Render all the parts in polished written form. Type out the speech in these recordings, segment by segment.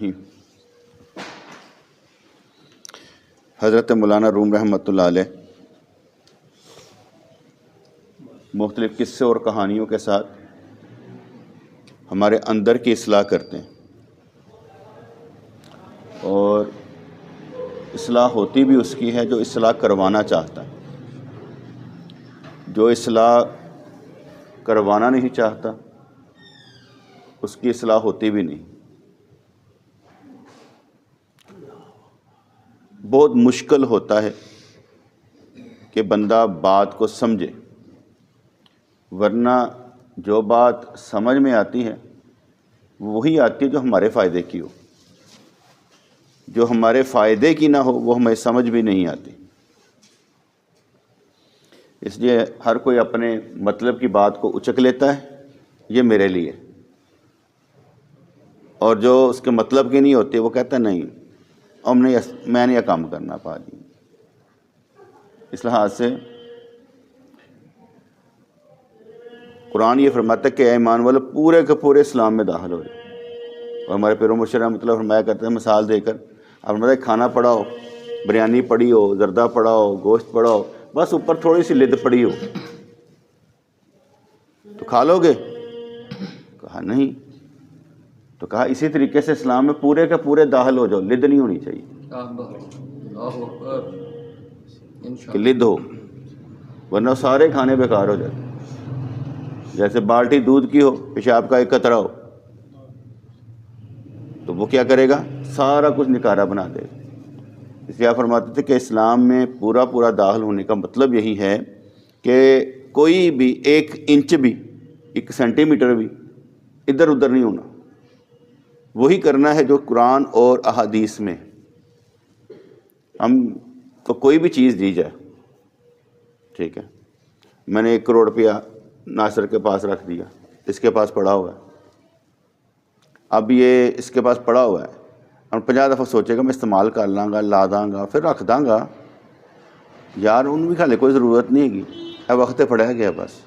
الرحیم۔ حضرت مولانا روم رحمۃ اللہ علیہ مختلف قصے اور کہانیوں کے ساتھ ہمارے اندر کی اصلاح کرتے ہیں، اور اصلاح ہوتی بھی اس کی ہے جو اصلاح کروانا چاہتا ہے۔ جو اصلاح کروانا نہیں چاہتا اس کی اصلاح ہوتی بھی نہیں۔ بہت مشکل ہوتا ہے کہ بندہ بات کو سمجھے، ورنہ جو بات سمجھ میں آتی ہے وہی آتی ہے جو ہمارے فائدے کی ہو، جو ہمارے فائدے کی نہ ہو وہ ہمیں سمجھ بھی نہیں آتی۔ اس لیے ہر کوئی اپنے مطلب کی بات کو اچک لیتا ہے، یہ میرے لیے، اور جو اس کے مطلب کی نہیں ہوتی وہ کہتا ہے نہیں میں نے یہ کام کرنا پا دی۔ اس لحاظ سے قرآن یہ فرماتا ہے کہ اے ایمان والو پورے کے پورے اسلام میں داخل ہو جائے۔ اور ہمارے پیر و مرشد رحمۃ اللہ فرمایا کرتے ہیں مثال دے کر، اب فرماتا ہے کھانا پڑا ہو، بریانی پڑی ہو، زردہ پڑا ہو، گوشت پڑا ہو، بس اوپر تھوڑی سی لد پڑی ہو تو کھا لو گے؟ کہا نہیں۔ تو کہا اسی طریقے سے اسلام میں پورے کے پورے داخل ہو جاؤ، لد نہیں ہونی چاہیے کہ لد ہو، ورنہ سارے کھانے بیکار ہو جاتے۔ جیسے بالٹی دودھ کی ہو، پیشاب کا ایک قطرہ ہو تو وہ کیا کرے گا؟ سارا کچھ نکارا بنا دے گا۔ اس لیے آپ فرماتے تھے کہ اسلام میں پورا پورا داخل ہونے کا مطلب یہی ہے کہ کوئی بھی 1 انچ بھی 1 سینٹی میٹر بھی ادھر ادھر نہیں ہونا، وہی کرنا ہے جو قرآن اور احادیث میں۔ ہم کو کوئی بھی چیز دی جائے، ٹھیک ہے، میں نے 1 کروڑ روپیہ ناصر کے پاس رکھ دیا، اس کے پاس پڑا ہوا ہے، اب یہ اس کے پاس پڑا ہوا ہے، اور 50 دفعہ سوچے گا میں استعمال کر لاں گا، لا داں گا، پھر رکھ داں گا، یار ان بھی کھانے کوئی ضرورت نہیں ہے گی، اب وقت پڑا گیا بس۔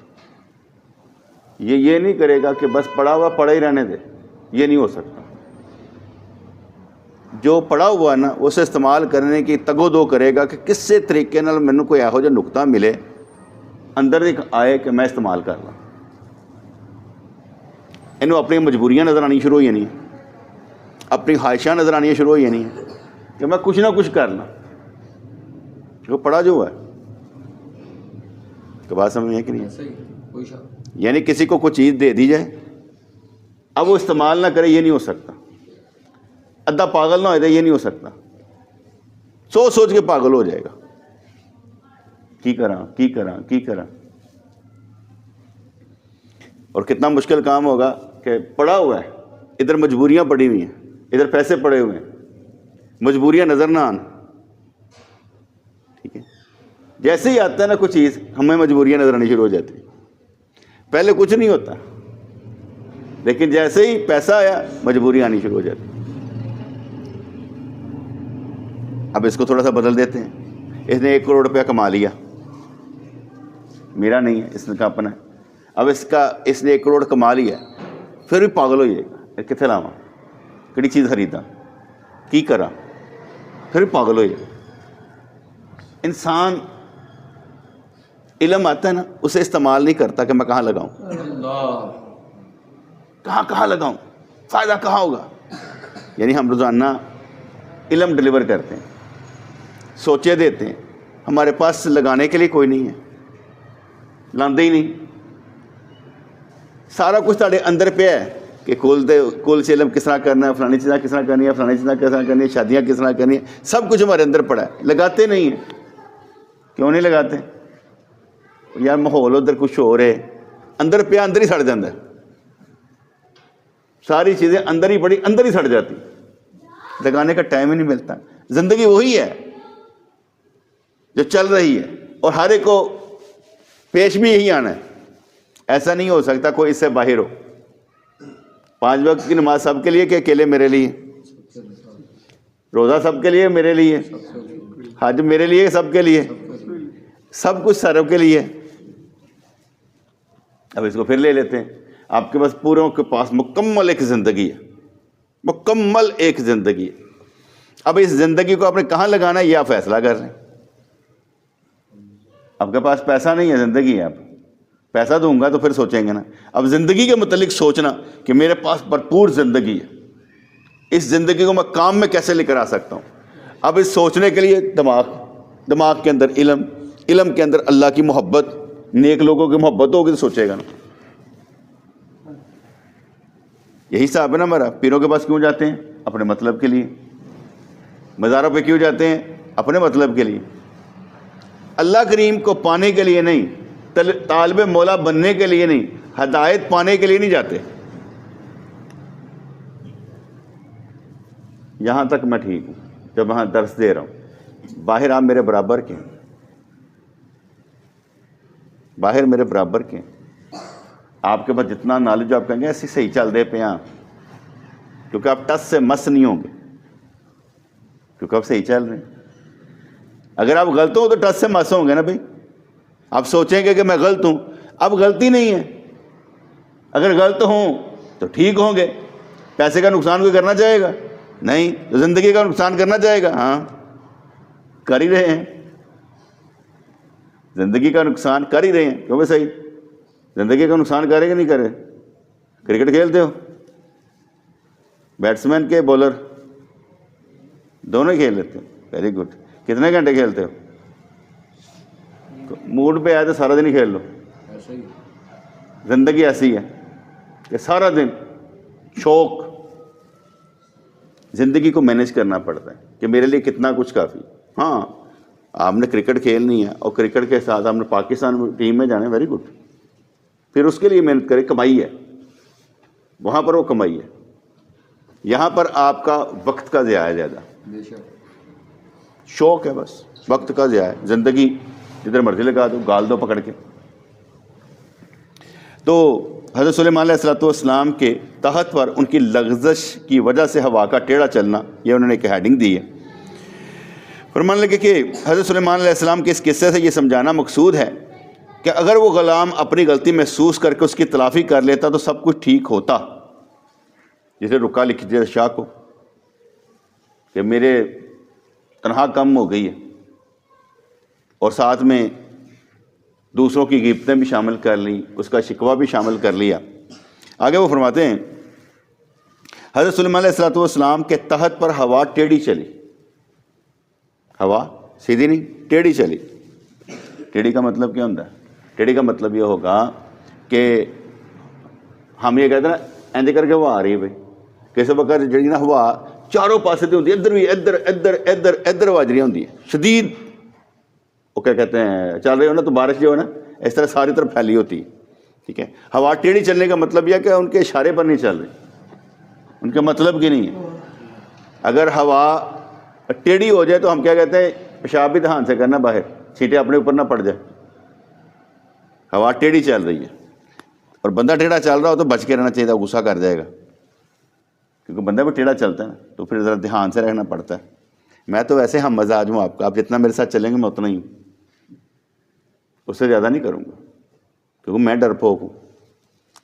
یہ نہیں کرے گا کہ بس پڑا ہوا پڑا ہی رہنے دے، یہ نہیں ہو سکتا۔ جو پڑا ہوا ہے نا اسے استعمال کرنے کی تگ و دو کرے گا کہ کس سے طریقے نال مینوں کوئی ایہو جہا نقطہ ملے اندر ایک آئے کہ میں استعمال کر لاں۔ انہوں اپنی مجبوریاں نظر آنی شروع ہو جانی ہیں، اپنی خواہشاں نظر آنی شروع ہو جانی ہیں کہ میں کچھ نہ کچھ کر لوں، جو پڑا جو ہوا ہے۔ تو بات سمجھ میں ہے کہ نہیں؟ یعنی کسی کو کوئی چیز دے دی جائے، اب وہ استعمال نہ کرے، یہ نہیں ہو سکتا۔ ادھا پاگل نہ ہو جائے، یہ نہیں ہو سکتا۔ سوچ سوچ کے پاگل ہو جائے گا، کی کراں۔ اور کتنا مشکل کام ہوگا کہ پڑا ہوا ہے، ادھر مجبوریاں پڑی ہوئی ہیں، ادھر پیسے پڑے ہوئے ہیں، مجبوریاں نظر نہ آن، ٹھیک ہے۔ جیسے ہی آتا ہے نا کچھ چیز، ہمیں مجبوریاں نظر آنی شروع ہو جاتی، پہلے کچھ نہیں ہوتا، لیکن جیسے ہی پیسہ آیا مجبوری آنی شروع ہو جاتی۔ اب اس کو تھوڑا سا بدل دیتے ہیں، اس نے 1 کروڑ روپیہ کما لیا، میرا نہیں ہے، اس نے کا اپنا ہے۔ اب اس نے 1 کروڑ کما لیا، پھر بھی پاگل ہو جائے گا، کتنے لاواں، کہڑی چیز خریدا، کی کرا، پھر بھی پاگل ہو جائے گا۔ انسان علم آتا ہے نا اسے استعمال نہیں کرتا کہ میں کہاں لگاؤں، کہاں لگاؤں، فائدہ کہاں ہوگا۔ یعنی ہم روزانہ علم ڈلیور کرتے ہیں، سوچے دیتے ہیں، ہمارے پاس لگانے کے لیے کوئی نہیں ہے، لاندے ہی نہیں۔ سارا کچھ تھوڑے اندر پہ ہے کہ کل سے علم کس طرح کرنا ہے، فلانی چیزیں کس طرح کرنی ہے، فلانی چیزیں کس طرح کرنی ہے، شادیاں کس طرح کرنی ہیں، سب کچھ ہمارے اندر پڑا ہے، لگاتے نہیں ہیں۔ کیوں نہیں لگاتے؟ یار ماحول ادھر کچھ ہو رہے، اندر پہ اندر ہی سڑ جاتا ہے، ساری چیزیں اندر ہی پڑی اندر ہی سڑ جاتی، لگانے کا ٹائم ہی نہیں ملتا۔ زندگی وہی ہے جو چل رہی ہے، اور ہر ایک کو پیش بھی یہی آنا ہے، ایسا نہیں ہو سکتا کوئی اس سے باہر ہو۔ 5 وقت کی نماز سب کے لیے کہ اکیلے میرے لیے؟ روزہ سب کے لیے میرے لیے؟ حج میرے لیے سب کے لیے؟ سب کچھ سب کے لیے۔ اب اس کو پھر لے لیتے ہیں، آپ کے پاس پوروں کے پاس مکمل ایک زندگی ہے، مکمل ایک زندگی ہے. اب اس زندگی کو آپ نے کہاں لگانا ہے یہ آپ فیصلہ کر رہے ہیں. آپ کے پاس پیسہ نہیں ہے، زندگی ہے. آپ پیسہ دوں گا تو پھر سوچیں گے نا. اب زندگی کے متعلق سوچنا کہ میرے پاس بھرپور زندگی ہے، اس زندگی کو میں کام میں کیسے لے کر آ سکتا ہوں. اب اس سوچنے کے لیے دماغ کے اندر علم کے اندر اللہ کی محبت، نیک لوگوں کی محبت ہوگی تو سوچے گا نا. یہی صاحب ہے نا ہمارا. پیروں کے پاس کیوں جاتے ہیں؟ اپنے مطلب کے لیے. مزاروں پہ کیوں جاتے ہیں؟ اپنے مطلب کے لیے. اللہ کریم کو پانے کے لیے نہیں، طالب مولا بننے کے لیے نہیں، ہدایت پانے کے لیے نہیں جاتے. یہاں تک میں ٹھیک ہوں جب وہاں درس دے رہا ہوں. باہر آپ میرے برابر کے ہیں، باہر میرے برابر کے ہیں. آپ کے پاس جتنا نالج آپ کہیں گے ایسی صحیح چل دے پہ ہاں، کیونکہ آپ ٹس سے مس نہیں ہوں گے، کیونکہ آپ صحیح چل رہے ہیں. اگر آپ غلط ہوں تو ٹس سے مس ہوں گے نا بھائی. آپ سوچیں گے کہ میں غلط ہوں، اب غلطی نہیں ہے. اگر غلط ہوں تو ٹھیک ہوں گے. پیسے کا نقصان کوئی کرنا چاہے گا؟ نہیں. تو زندگی کا نقصان کرنا چاہے گا؟ ہاں کر ہی رہے ہیں. زندگی کا نقصان کر ہی رہے ہیں. کیوں بھائی صحیح زندگی کا نقصان کرے کہ نہیں کرے؟ کرکٹ کھیلتے ہو، بیٹسمین کے بولر دونوں ہی کھیل لیتے ہو. Very good. کتنے گھنٹے کھیلتے ہو؟ موڈ پہ آئے تو سارا دن ہی کھیل لو. زندگی ایسی ہے کہ سارا دن شوق. زندگی کو مینیج کرنا پڑتا ہے کہ میرے لیے کتنا کچھ کافی. ہاں آپ نے کرکٹ کھیلنی ہے اور کرکٹ کے ساتھ آپ نے پاکستان ٹیم میں جانا ہے، ویری گڈ. پھر اس کے لیے محنت کرے. کمائی ہے وہاں پر، وہ کمائی ہے. یہاں پر آپ کا وقت کا ضیاع ہے زیادہ. شوق ہے بس، وقت کا ضیاع ہے. زندگی جدھر مرضی لگا دو، گال دو پکڑ کے. تو حضرت سلیمان علیہ الصلوۃ والسلام کے تحت پر ان کی لغزش کی وجہ سے ہوا کا ٹیڑھا چلنا، یہ انہوں نے ایک ہیڈنگ دی ہے. فرمان لگے کہ حضرت سلیمان علیہ السلام کے اس قصے سے یہ سمجھانا مقصود ہے کہ اگر وہ غلام اپنی غلطی محسوس کر کے اس کی تلافی کر لیتا تو سب کچھ ٹھیک ہوتا. جسے رکا لکھ دیا شاہ کو کہ میرے تنہا کم ہو گئی ہے، اور ساتھ میں دوسروں کی غیبتیں بھی شامل کر لیں، اس کا شکوہ بھی شامل کر لیا. آگے وہ فرماتے ہیں حضرت سلیمان علیہ الصلوۃ والسلام کے تحت پر ہوا ٹیڑھی چلی. ہوا سیدھی نہیں، ٹیڑھی چلی. ٹیڑھی کا مطلب کیا ہوتا ہے؟ ٹیڑھی کا مطلب یہ ہوگا کہ ہم یہ کہتے ہیں نا ایندے کر کے ہوا آ رہی ہے بھائی. کسی وقت جڑی نا ہوا چاروں پاسے تے ہوندی ہے، ادھر بھی ادھر وج رہی ہوندی ہے شدید. وہ کیا کہتے ہیں چل رہے ہو نا تو بارش جو ہے نا اس طرح ساری طرف پھیلی ہوتی ہے. ٹھیک ہے. ہوا ٹیڑھی چلنے کا مطلب یہ کہ ان کے اشارے پر نہیں چل رہی، ان کے مطلب کی نہیں ہے. اگر ہوا ٹیڑھی ہو جائے تو ہم کیا کہتے ہیں پیشاب بھی دھیان سے کرنا، باہر چھینٹیں اپنے اوپر نہ پڑ جائے. ہوا ٹیڑھی چل رہی ہے اور بندہ ٹیڑھا چل رہا ہو تو بچ کے رہنا چاہیے، غصہ کر جائے گا. کیونکہ بندہ بھی ٹیڑھا چلتا ہے نا تو پھر ذرا دھیان سے رہنا پڑتا ہے. میں تو ویسے ہم مزاج ہوں آپ کا، آپ جتنا میرے ساتھ چلیں گے میں اتنا ہی ہوں، اس سے زیادہ نہیں کروں گا، کیونکہ میں ڈرپوک ہوں.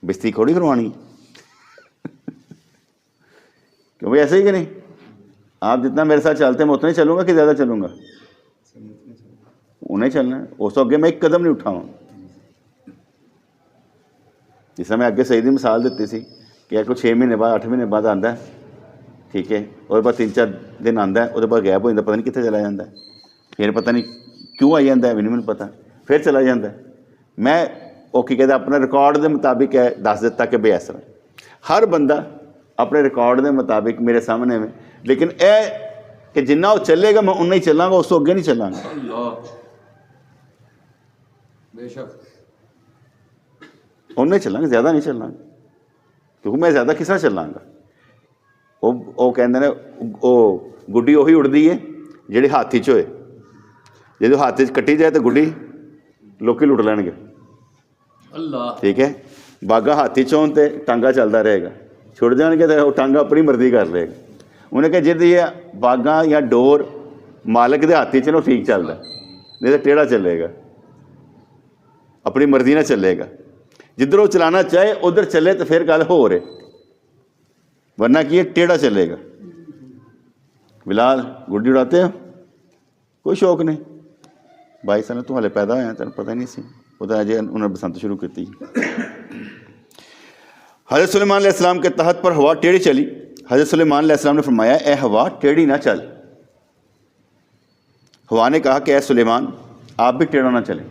بستی کھوڑی کروانی کیوں بھائی ایسے ہی کہ نہیں؟ آپ جتنا میرے ساتھ چلتے ہیں میں اتنا ہی چلوں گا کہ زیادہ چلوں گا؟ انہیں چلنا ہے. اس تو آگے میں ایک قدم نہیں اٹھاؤں. جس طرح میں آگے سیدھی مثال دیتی سی کہ کوئی 6 مہینے بعد 8 مہینے بعد آتا ہے، ٹھیک ہے، اور بعد 3-4 دن آتا ہے، وہ بعد غائب ہو جاتا ہے، پتہ نہیں کتنے چلا جاتا ہے. پھر پتہ نہیں کیوں آئی جاتا ہے، بھی نہیں مجھے پتہ، پھر چلا جاتا ہے. میں وہ کی کہتے اپنے ریکارڈ کے مطابق ہے دس دیتا کہ بھائی اس طرح. ہر بندہ اپنے ریکارڈ کے مطابق میرے سامنے میں، لیکن اے کہ جنہ وہ چلے گا میں اُنہ ہی چلاں گا، اس تو اگے نہیں چلاں گا. بے شک انہیں چلاں گا، زیادہ نہیں چلاں گا، کیونکہ میں زیادہ کس طرح چلاں گا. وہ کہتے ہیں وہ گڈی وہی اڑتی ہے جہی ہاتھی چ ہوئے. جب ہاتھ کٹی جائے تو گڈی لوکی لٹ لین گے. اللہ ٹھیک ہے. باغا ہاتھی چون تے ٹانگا چلتا رہے گا، چھڑ جان گے تو وہ ٹانگا اپنی مرضی کر لے گا. انہیں کہ جی باغا یا ڈور مالک دے ہاتھی چ ٹھیک چلتا، نہیں تو ٹیڑھا چلے گا، اپنی مرضی نہ چلے گا. جدھر وہ چلانا چاہے ادھر چلے تو پھر گل ہو رہے. ورنہ کہ یہ ٹیڑھا چلے گا. بلال گڈی اڑاتے ہو؟ کوئی شوق نہیں. بھائی سن تو ہلے پیدا ہوئے ہیں, تینوں پتہ ہی نہیں سی. وہ تو اجے انہوں نے بسنت شروع کی تھی. حضرت سلیمان علیہ السلام کے تحت پر ہوا ٹیڑھی چلی. حضرت سلیمان علیہ السلام نے فرمایا اے ہوا ٹیڑھی نہ چل. ہوا نے کہا کہ اے سلیمان آپ بھی ٹیڑھا نہ چلیں.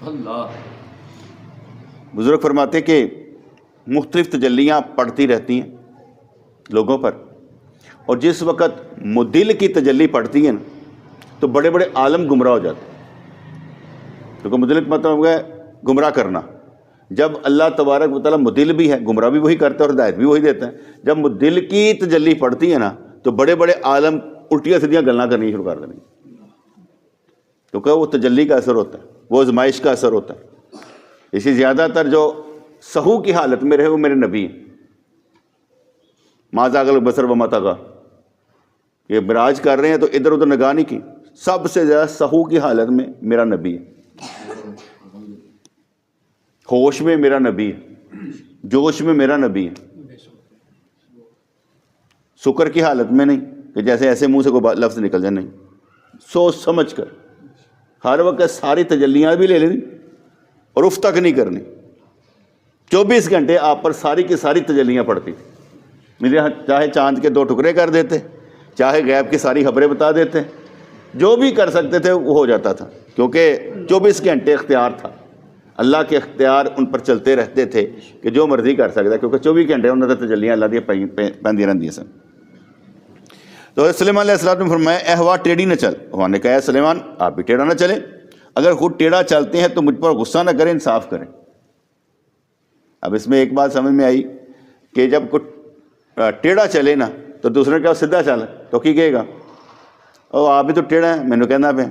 اللہ. بزرگ فرماتے کہ مختلف تجلیاں پڑتی رہتی ہیں لوگوں پر, اور جس وقت مدل کی تجلی پڑتی ہے نا تو بڑے بڑے عالم گمراہ ہو جاتے ہیں. تو مدل کا مطلب ہے گمراہ کرنا. جب اللہ تبارک و تعالیٰ مدل بھی ہے, گمراہ بھی وہی کرتا ہے اور ہدایت بھی وہی دیتا ہے. جب مدل کی تجلی پڑتی ہے نا تو بڑے بڑے عالم الٹیاں سیدھیاں گلاں کرنی شروع کر دیں, کیونکہ وہ تجلی کا اثر ہوتا ہے, وہ آزمائش کا اثر ہوتا ہے. اسی زیادہ تر جو سہو کی حالت میں رہے وہ میرے نبی ہیں. ما زاغ البصر وما طغیٰ, یہ معراج کر رہے ہیں تو ادھر ادھر نگاہ نہیں کی. سب سے زیادہ سہو کی حالت میں میرا نبی ہے, ہوش میں میرا نبی ہے, جوش میں میرا نبی ہے. سکر کی حالت میں نہیں کہ جیسے ایسے منہ سے کوئی لفظ نکل جائے, نہیں, سوچ سمجھ کر ہر وقت ساری تجلیاں بھی لے لینی اور اف تک نہیں کرنی. 24 گھنٹے آپ پر ساری کی ساری تجلیاں پڑتی تھیں. چاہے چاند کے 2 ٹکڑے کر دیتے, چاہے غیب کی ساری خبریں بتا دیتے, جو بھی کر سکتے تھے وہ ہو جاتا تھا, کیونکہ 24 گھنٹے اختیار تھا. اللہ کے اختیار ان پر چلتے رہتے تھے کہ جو مرضی کر سکتا ہے, کیونکہ 24 گھنٹے انہوں نے تجلیاں اللہ دیا پہندی رہتی سن. تو سلیمان علیہ السلام نے فرمایا اے ہوا ٹیڑھی نہ چل. ہوا نے کہا سلیمان آپ بھی ٹیڑھا نہ چلیں. اگر خود ٹیڑھا چلتے ہیں تو مجھ پر غصہ نہ کریں, انصاف کریں. اب اس میں ایک بات سمجھ میں آئی کہ جب کوئی ٹیڑھا چلے نا تو دوسرے نے کہا سیدھا چل, تو کی کہے گا او آپ بھی تو ٹیڑھا ہے, مینوں کہنا پہ.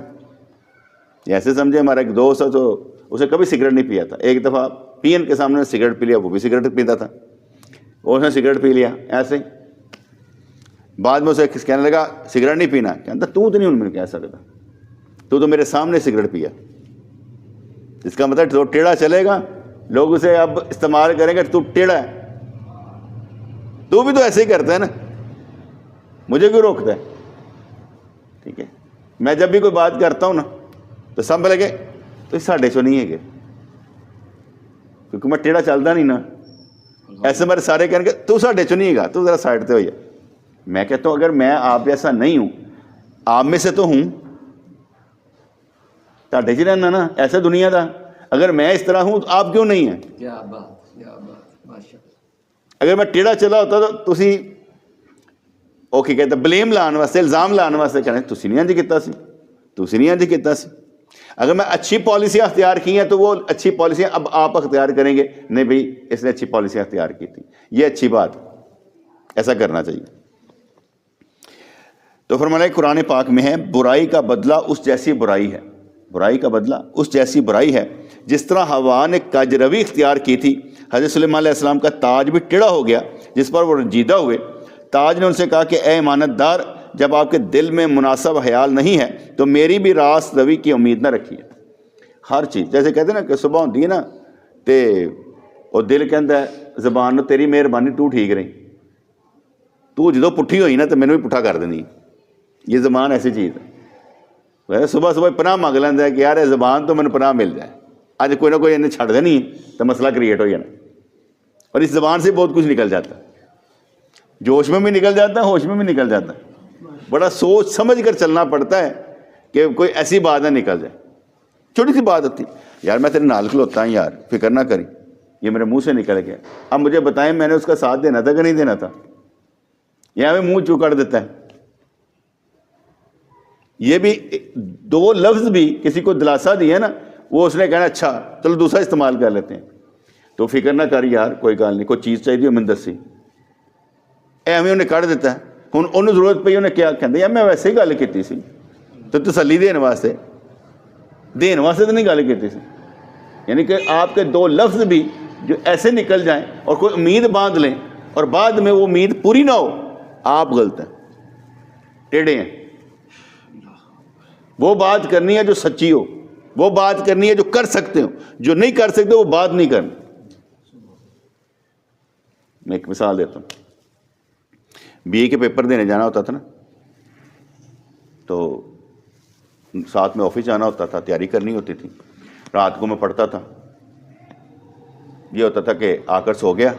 ایسے سمجھے ہمارا ایک دوست ہے تو اسے کبھی سگریٹ نہیں پیا تھا. ایک دفعہ پین کے سامنے سگریٹ پی لیا, وہ بھی سگریٹ پیتا تھا, اس نے سگریٹ پی لیا ایسے ہی. بعد میں اسے کہنے لگا سگریٹ نہیں پینا, کہتا تو نہیں ان میں کہہ سکتا, تو میرے سامنے سگریٹ پیا. اس کا مطلب تو ٹیڑھا چلے گا, لوگ اسے اب استعمال کریں گے تو ٹیڑھا ہے, تو بھی تو ایسے ہی کرتا ہے نا, مجھے کیوں روکتا ہے. ٹھیک ہے, میں جب بھی کوئی بات کرتا ہوں نا تو سب لگے تو ساڈے چو نہیں ہے کہ, کیونکہ میں ٹیڑھا چلتا نہیں نا. ایسے میرے سارے کہیں گے تو ساڈے چو نہیں ہے گا, تو ذرا سائڈ تے ہوئی ہے. میں کہتا ہوں اگر میں آپ جیسا نہیں ہوں, آپ میں سے تو ہوں, تاڈے چ رہنا نا, ایسے دنیا دا. اگر میں اس طرح ہوں تو آپ کیوں نہیں ہیں؟ کیا بات, کیا بات, ماشاءاللہ. اگر میں ٹیڑھا چلا ہوتا تو تسی اوکے کہتے بلیم لان واسطے, الزام لان واسطے کہنے تسی نہیں انج کیتا سی, تسی نہیں انج کیتا سی. اگر میں اچھی پالیسیاں اختیار کی ہیں تو وہ اچھی پالیسیاں اب آپ اختیار کریں گے, نہیں بھئی اس نے اچھی پالیسیاں اختیار کی تھی, یہ اچھی بات, ایسا کرنا چاہیے. تو فرمایا قرآن پاک میں ہے برائی کا بدلہ اس جیسی برائی ہے, برائی کا بدلہ اس جیسی برائی ہے. جس طرح ہوا نے کجروی اختیار کی تھی, حضرت سلیمان علیہ السلام کا تاج بھی ٹیڑھا ہو گیا جس پر وہ رنجیدہ ہوئے. تاج نے ان سے کہا کہ اے امانت دار, جب آپ کے دل میں مناسب خیال نہیں ہے تو میری بھی راست روی کی امید نہ رکھیے. ہر چیز جیسے کہتے ہیں نا کہ صبح ہوتی ہے نا تے وہ دل کہتا ہے زبان نو تیری مہربانی تو ٹھیک رہی, تو جدو پٹھی ہوئی نا تو مینوں بھی پٹھا کر دینی. یہ زبان ایسی چیز ہے, صبح صبح پناہ منگ لینا ہے کہ یار یہ زبان تو مجھے پناہ مل جائے, اج کوئی نہ کوئی انہیں چھڑ دینی ہے تو مسئلہ کریٹ ہو جانا. اور اس زبان سے بہت کچھ نکل جاتا ہے, جوش میں بھی نکل جاتا ہے, ہوش میں بھی نکل جاتا ہے. بڑا سوچ سمجھ کر چلنا پڑتا ہے کہ کوئی ایسی بات نہ نکل جائے. چھوٹی سی بات ہوتی یار میں تیرے نال کھلوتا ہوں, یار فکر نہ کری, یہ میرے منہ سے نکل گیا, اب مجھے بتائیں میں نے اس کا ساتھ دینا تھا کہ نہیں دینا تھا, یا میں منہ چکڑ دیتا ہے. یہ بھی 2 لفظ بھی کسی کو دلاسا دیا نا, وہ اس نے کہنا اچھا چلو دوسرا استعمال کر لیتے ہیں, تو فکر نہ کر یار کوئی گل نہیں, کوئی چیز چاہیے میں دسی, ایویں انہیں کڑھ دیتا ہے. ہوں انہوں ضرورت پئی, انہیں کیا کہتے یار میں ویسے ہی گل کی سی, تو تسلی دین واسطے تو نہیں گل کی سی. یعنی کہ آپ کے 2 لفظ بھی جو ایسے نکل جائیں اور کوئی امید باندھ لیں اور بعد میں وہ امید پوری نہ ہو, آپ غلط ہیں, ٹیڑھے ہیں. وہ بات کرنی ہے جو سچی ہو, وہ بات کرنی ہے جو کر سکتے ہو, جو نہیں کر سکتے وہ بات نہیں کرنی. میں ایک مثال دیتا ہوں, BA کے پیپر دینے جانا ہوتا تھا نا، تو ساتھ میں آفس جانا ہوتا تھا، تیاری کرنی ہوتی تھی، رات کو میں پڑھتا تھا. یہ ہوتا تھا کہ آ کر سو گیا،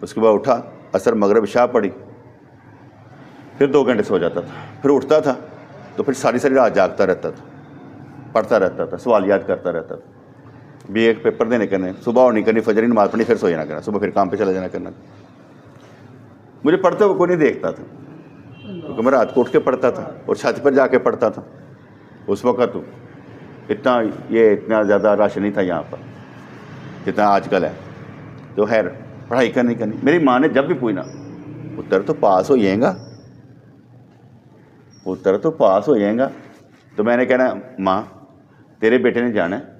اس کے بعد اٹھا، عصر مغرب عشاء پڑھی، پھر 2 گھنٹے سو جاتا تھا، پھر اٹھتا تھا تو پھر ساری رات جاگتا رہتا تھا، پڑھتا رہتا تھا، سوالیات کرتا رہتا تھا. BA کے پیپر دینے کرنے، صبح اور نہیں کرنی، فجر کی نماز پڑھنی، پھر سو جانا کرنا، صبح پھر کام پہ چلا جانا کرنا. مجھے پڑھتا ہوا کوئی نہیں دیکھتا تھا، کیونکہ میں رات کو اٹھ کے پڑھتا تھا اور چھت پر جا کے پڑھتا تھا. اس وقت اتنا زیادہ رش نہیں تھا یہاں پر جتنا آج کل ہے. تو خیر پڑھائی کرنی. میری ماں نے جب بھی پوچھنا، پتر تو پاس ہو جائیں گا، پتر تو پاس ہو جائیں گا، تو میں نے کہنا ماں تیرے بیٹے نے جانا ہے،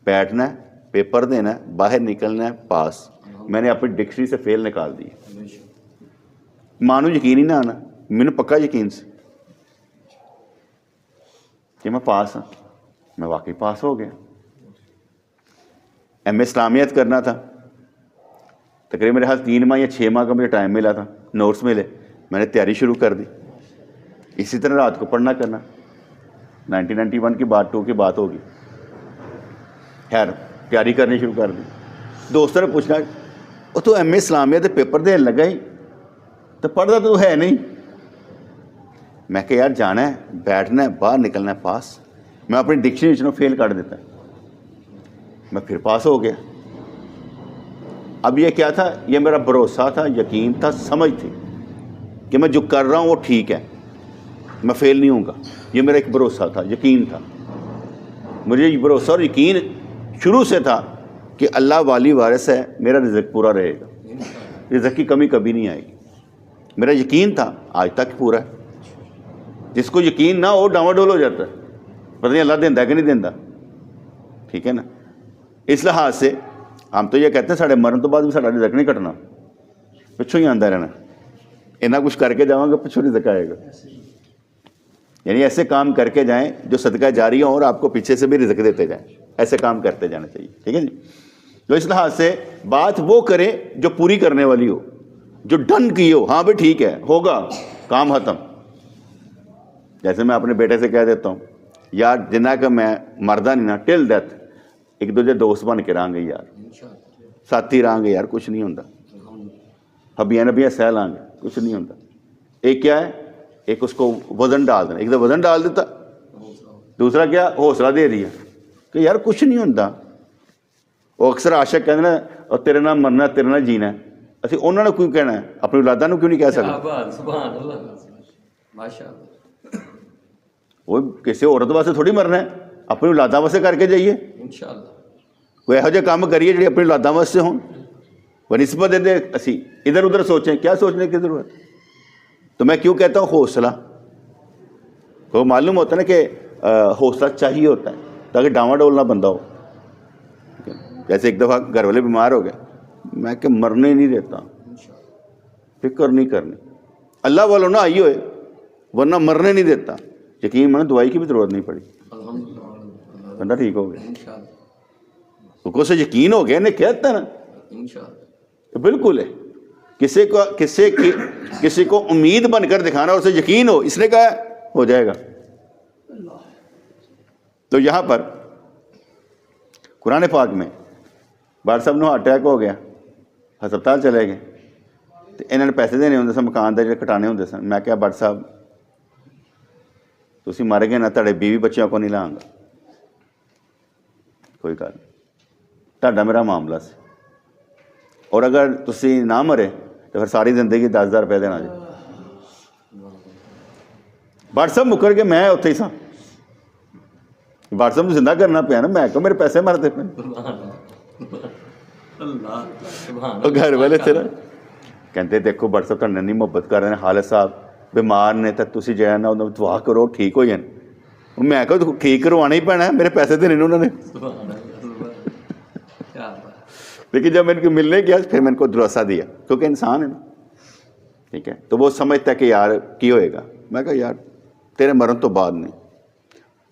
بیٹھنا ہے، پیپر دینا ہے، باہر نکلنا ہے، پاس. میں نے اپنی ڈکشنری سے فیل نکال دی. ماں نو یقین ہی نہ آنا، مینوں پکا یقین سے کہ میں پاس ہاں. میں واقعی پاس ہو گیا. MA اسلامیات کرنا تھا، تقریباً میرے خیال 3 ماہ یا 6 ماہ کا مجھے ٹائم ملا تھا، نوٹس ملے، میں نے تیاری شروع کر دی. اسی طرح رات کو پڑھنا کرنا. 1991 کی بات 2 کی بات ہوگی. خیر تیاری کرنی شروع کر دی. دوستوں نے پوچھنا وہ تو MA اسلامیہ کے پیپر دینے لگا ہی تو پڑھتا تو ہے نہیں. میں کہ یار جانا ہے، بیٹھنا ہے، باہر نکلنا ہے، پاس. میں اپنی ڈکشنری فیل کر دیتا، میں پھر پاس ہو گیا. اب یہ کیا تھا؟ یہ میرا بھروسہ تھا، یقین تھا، سمجھ تھی کہ میں جو کر رہا ہوں وہ ٹھیک ہے، میں فیل نہیں ہوں گا. یہ میرا ایک بھروسہ تھا، یقین تھا. مجھے یہ بھروسہ اور یقین شروع سے تھا کہ اللہ والی وارث ہے، میرا رزق پورا رہے گا، رزق کی کمی کبھی نہیں آئے گی. میرا یقین تھا، آج تک پورا ہے. جس کو یقین نہ ہو ڈاواں ڈول ہو جاتا ہے، پتہ نہیں اللہ دینا ہے کہ نہیں دینا. ٹھیک ہے نا؟ اس لحاظ سے ہم تو یہ کہتے ہیں ساڑھے مرن تو بعد بھی ساڑھا رزق نہیں کٹنا، پچھوں ہی آتا رہنا. اتنا کچھ کر کے جاؤں گا پچھوں رزق آئے گا. یعنی ایسے کام کر کے جائیں جو صدقہ جاری ہوں اور آپ کو پیچھے سے بھی رزق دیتے جائیں. ایسے کام کرتے جانا چاہیے. ٹھیک ہے جی. تو اس لحاظ سے بات وہ کریں جو پوری کرنے والی ہو، جو ڈن کی ہو. ہاں بھائی ٹھیک ہے، ہوگا، کام ختم. جیسے میں اپنے بیٹے سے کہہ دیتا ہوں یار جنہ کا میں مردہ نہیں نا ٹل ڈیتھ ایک دوجے دوست بن کے رہاں گے یار، ساتھی رہاں گے یار، کچھ نہیں ہوتا. ہبیاں نبیاں سہ لیں گے، کچھ نہیں ہوتا. ایک کیا ہے، ایک اس کو وزن ڈال دینا. ایک تو وزن ڈال دیتا، دوسرا کیا، حوصلہ دے دیا کہ یار کچھ نہیں ہوتا. وہ اکثر عاشق کہتے ہیں اور تیرے نال مرنا تیرے نال جینا ہے. اسی انہوں نے کیوں کہنا ہے، اپنی اولاداں نوں کیوں نہیں کہہ سکتے؟ سبحان اللہ، ماشاء اللہ. وہ کسی عورت واسطے تھوڑی مرنا ہے، اپنی اولاداں واسطے کر کے جائیے. انشاءاللہ کوئی یہو جہے کام کریے جی اپنی اولاداں واسطے ہوں. بنسبت دے اسی ادھر ادھر سوچیں، کیا سوچنے کی ضرورت. تو میں کیوں کہتا ہوں حوصلہ، تو معلوم ہوتا ہے نا کہ حوصلہ چاہیے ہوتا ہے تاکہ ڈاواں ڈول نہ بندہ ہو. جیسے ایک دفعہ گھر والے بیمار ہو گئے، میں کہ مرنے نہیں دیتا، فکر نہیں کرنی، اللہ والوں نہ آئی ہوئے ورنہ مرنے نہیں دیتا. یقین مانو دوائی کی بھی ضرورت نہیں پڑی، بندہ ٹھیک ہو گیا. کو سے یقین ہو گیا، نے کہتا نا بالکل ہے. کسی کو امید بن کر دکھانا اور اسے یقین ہو، اس نے کہا ہو جائے گا. تو یہاں پر قرآن پاک میں بار صاحب نو اٹیک ہو گیا، ہسپتال چلے گئے، تو انہوں نے پیسے دینے ہوندے سن، مکان دے جڑے کٹانے ہوندے سن. میں کہا بٹ صاحب تسی مر گئے نا، تہاڈے بیوی بچیاں کو نہیں لاں گا، کوئی گل نہیں، تہاڈا میرا معاملہ سی. اور اگر تسی نہ مرے تو پھر ساری زندگی 10,000 روپے دینا جی. بٹ صاحب مکر کے میں اتھے ہی سا. بٹ صاحب زندہ کرنا پیا نا، میں کہ میرے پیسے مرتے پے. گھر والے تھے نا کہتے دیکھو بٹ صاحب تہاڈے نہیں محبت کر رہے ہیں، خالد صاحب بیمار نے، تو تسی جو ہے نا انہوں دعا کرو ٹھیک ہو جائیں. میں کہ ٹھیک کروانا ہی پینا ہے، میرے پیسے دینے انہوں نے. لیکن جب میں ان کو ملنے گیا پھر میں ان کو دلاسا دیا، کیونکہ انسان ہے نا. ٹھیک ہے، تو وہ سمجھتا ہے کہ یار کی ہوئے گا. میں کہا یار تیرے مرن تو بعد نہیں،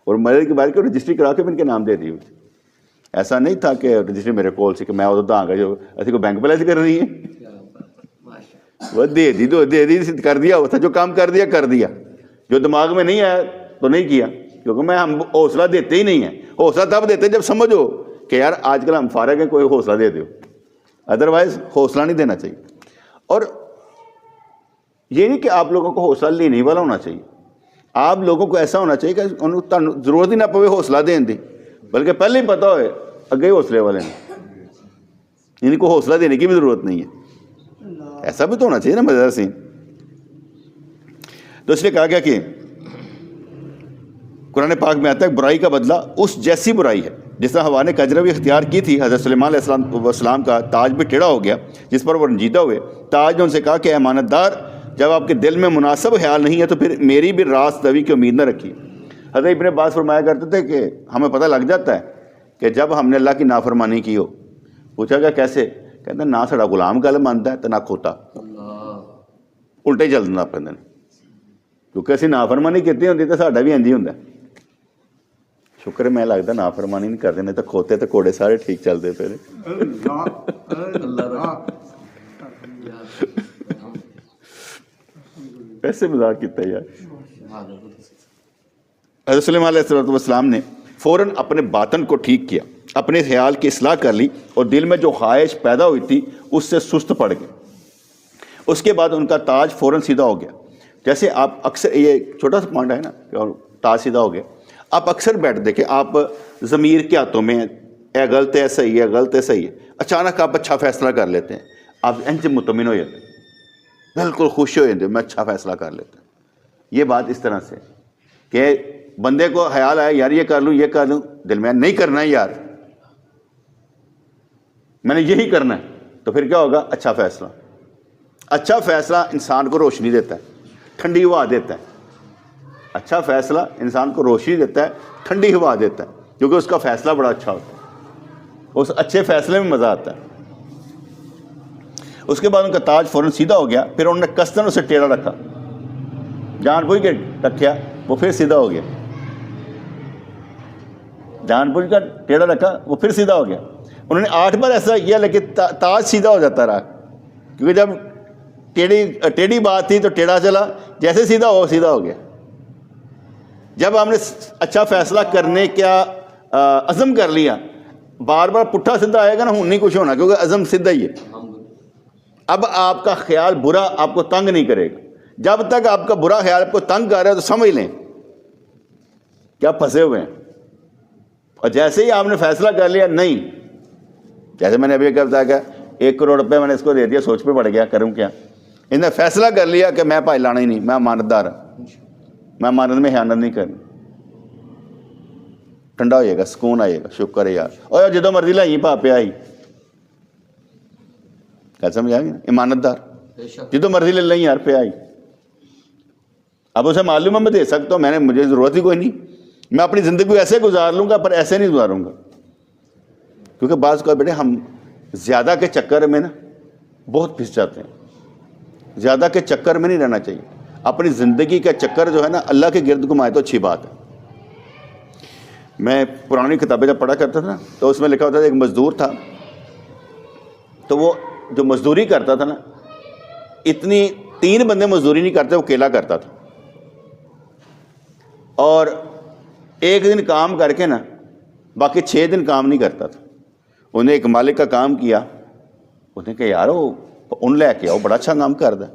اور مرنے کے بعد کہ رجسٹری کرا کے بھی ان کے نام دے دی ہوئی. ایسا نہیں تھا کہ رجسٹری میرے کول سی کہ میں ادھر داں گا جو اسی کو بینک بیلنس کر رہی ہے. وہ دے دی تو دے دی، کر دیا وہ تھا، جو کام کر دیا کر دیا، جو دماغ میں نہیں آیا تو نہیں کیا، کیونکہ ہم حوصلہ دیتے ہی نہیں ہیں. حوصلہ تب دیتے جب سمجھو کہ یار آج کل ہم فارغ ہیں، کوئی حوصلہ دے دو، ادروائز حوصلہ نہیں دینا چاہیے. اور یہ نہیں کہ آپ لوگوں کو حوصلہ لینے والا ہونا چاہیے، آپ لوگوں کو ایسا ہونا چاہیے کہ انہوں ضرورت ہی نہ پوے حوصلہ دین دی، بلکہ پہلے ہی پتہ ہوئے اگے حوصلے والے ہیں، ان کو حوصلہ دینے کی بھی ضرورت نہیں ہے. ایسا بھی تو ہونا چاہیے نا مزیدار سین. تو اس لیے کہا گیا کہ قرآن پاک میں آتا ہے برائی کا بدلہ اس جیسی برائی ہے جس طرح ہوا نے کجروی اختیار کی تھی. حضرت سلیمان علیہ السلام کا تاج بھی ٹیڑھا ہو گیا جس پر وہ رنجیدہ ہوئے. تاج نے ان سے کہا کہ اے امانت دار، جب آپ کے دل میں مناسب خیال نہیں ہے تو پھر میری بھی راست روی کی امید نہ رکھیے. حضرت ابن عباس فرمایا کرتے تھے کہ ہمیں پتہ لگ جاتا ہے کہ جب ہم نے اللہ کی نافرمانی کی ہو. پوچھا گیا کیسے؟ کہتے ہیں نہ ساڑا غلام گل مانتا ہے تو نہ کھوتا، الٹے چل دینا اپنے دن، کیونکہ اسی نافرمانی کیتی ہوتی تو ساڈا بھی انج ہی ہوندا. شکر ہے میں لگتا نافرمانی نہیں کرتے، نہیں تو کھوتے تو کوڑے سارے ٹھیک چلتے پھر. ایسے مذاق کیتا یار. حضرت سلیمان علیہ السلام نے فوراً اپنے باطن کو ٹھیک کیا، اپنے خیال کی اصلاح کر لی اور دل میں جو خواہش پیدا ہوئی تھی اس سے سست پڑ گئے. اس کے بعد ان کا تاج فوراً سیدھا ہو گیا. جیسے آپ اکثر، یہ چھوٹا سا پوائنٹ ہے نا کہ اور تاج سیدھا ہو گیا، آپ اکثر بیٹھ دیکھیں، آپ ضمیر کے ہاتھوں میں اے غلط ہے صحیح ہے، غلط ہے صحیح ہے، اچانک آپ اچھا فیصلہ کر لیتے ہیں، آپ انج مطمئن ہو جاتے ہیں، بالکل خوش ہو جاتے ہیں، میں اچھا فیصلہ کر لیتا ہوں. یہ بات اس طرح سے کہ بندے کو خیال آیا یار یہ کر لوں یہ کر لوں، دل میں نہیں کرنا ہے یار، میں نے یہی کرنا ہے، تو پھر کیا ہوگا؟ اچھا فیصلہ. اچھا فیصلہ انسان کو روشنی دیتا ہے، ٹھنڈی ہوا دیتا ہے. اچھا فیصلہ انسان کو روشنی دیتا ہے، ٹھنڈی ہوا دیتا ہے، کیونکہ اس کا فیصلہ بڑا اچھا ہوتا ہے، اس اچھے فیصلے میں مزہ آتا ہے. اس کے بعد ان کا تاج فوراً سیدھا ہو گیا، پھر انہوں نے قصداً اسے ٹیڑھا رکھا، جان بوجھ کے رکھا، وہ پھر سیدھا ہو گیا. جان بوجھ کر ٹیڑھا رکھا، وہ پھر سیدھا ہو گیا. انہوں نے 8 بار ایسا کیا لیکن تاج سیدھا ہو جاتا رہا، کیونکہ جب ٹیڑھی بات تھی تو ٹیڑھا چلا، جیسے سیدھا ہو گیا. جب ہم نے اچھا فیصلہ کرنے کا عزم کر لیا، بار بار پٹھا سیدھا آئے گا نا، نہیں کچھ ہونا، کیونکہ عزم سیدھا ہی ہے. اب آپ کا خیال برا آپ کو تنگ نہیں کرے گا. جب تک آپ کا برا خیال آپ کو تنگ کر رہا ہے تو سمجھ لیں کہ آپ پھنسے ہوئے ہیں. اور جیسے ہی آپ نے فیصلہ کر لیا نہیں، جیسے میں نے ابھی کہا کہ 1 کروڑ روپے میں نے اس کو دے دیا، سوچ پہ پڑ گیا کروں کیا. اس نے فیصلہ کر لیا کہ میں بھائی لانا ہی نہیں، میں امانت دار ہوں، میں امانت میں خیانت نہیں کرنی. ٹھنڈا ہو جائے گا، سکون آئے گا، شکر ہے یار، اور جدو مرضی لائی پا پہ آئی. کیا سمجھ آ گئی؟ ایمانت دار جدو مرضی لے لیں یار پہ آئی. اب اسے معلوم ہے میں دے سکتا ہوں، میں نے، مجھے ضرورت ہی کوئی نہیں، میں اپنی زندگی ایسے گزار لوں گا، پر ایسے نہیں گزاروں گا. کیونکہ بعض کو بیٹے ہم زیادہ کے چکر میں نا بہت پھنس جاتے ہیں. زیادہ کے چکر میں نہیں رہنا چاہیے. اپنی زندگی کا چکر جو ہے نا اللہ کے گرد گھمائے تو اچھی بات ہے. میں پرانی کتابیں جب پڑھا کرتا تھا تو اس میں لکھا ہوتا تھا ایک مزدور تھا، تو وہ جو مزدوری کرتا تھا نا، اتنی 3 بندے مزدوری نہیں کرتے، وہ اکیلا کرتا تھا. اور 1 دن کام کر کے نا باقی 6 دن کام نہیں کرتا تھا. انہیں ایک مالک کا کام کیا، انہیں کہا یار وہ ان لے کے آؤ، بڑا اچھا کام کرتا ہے.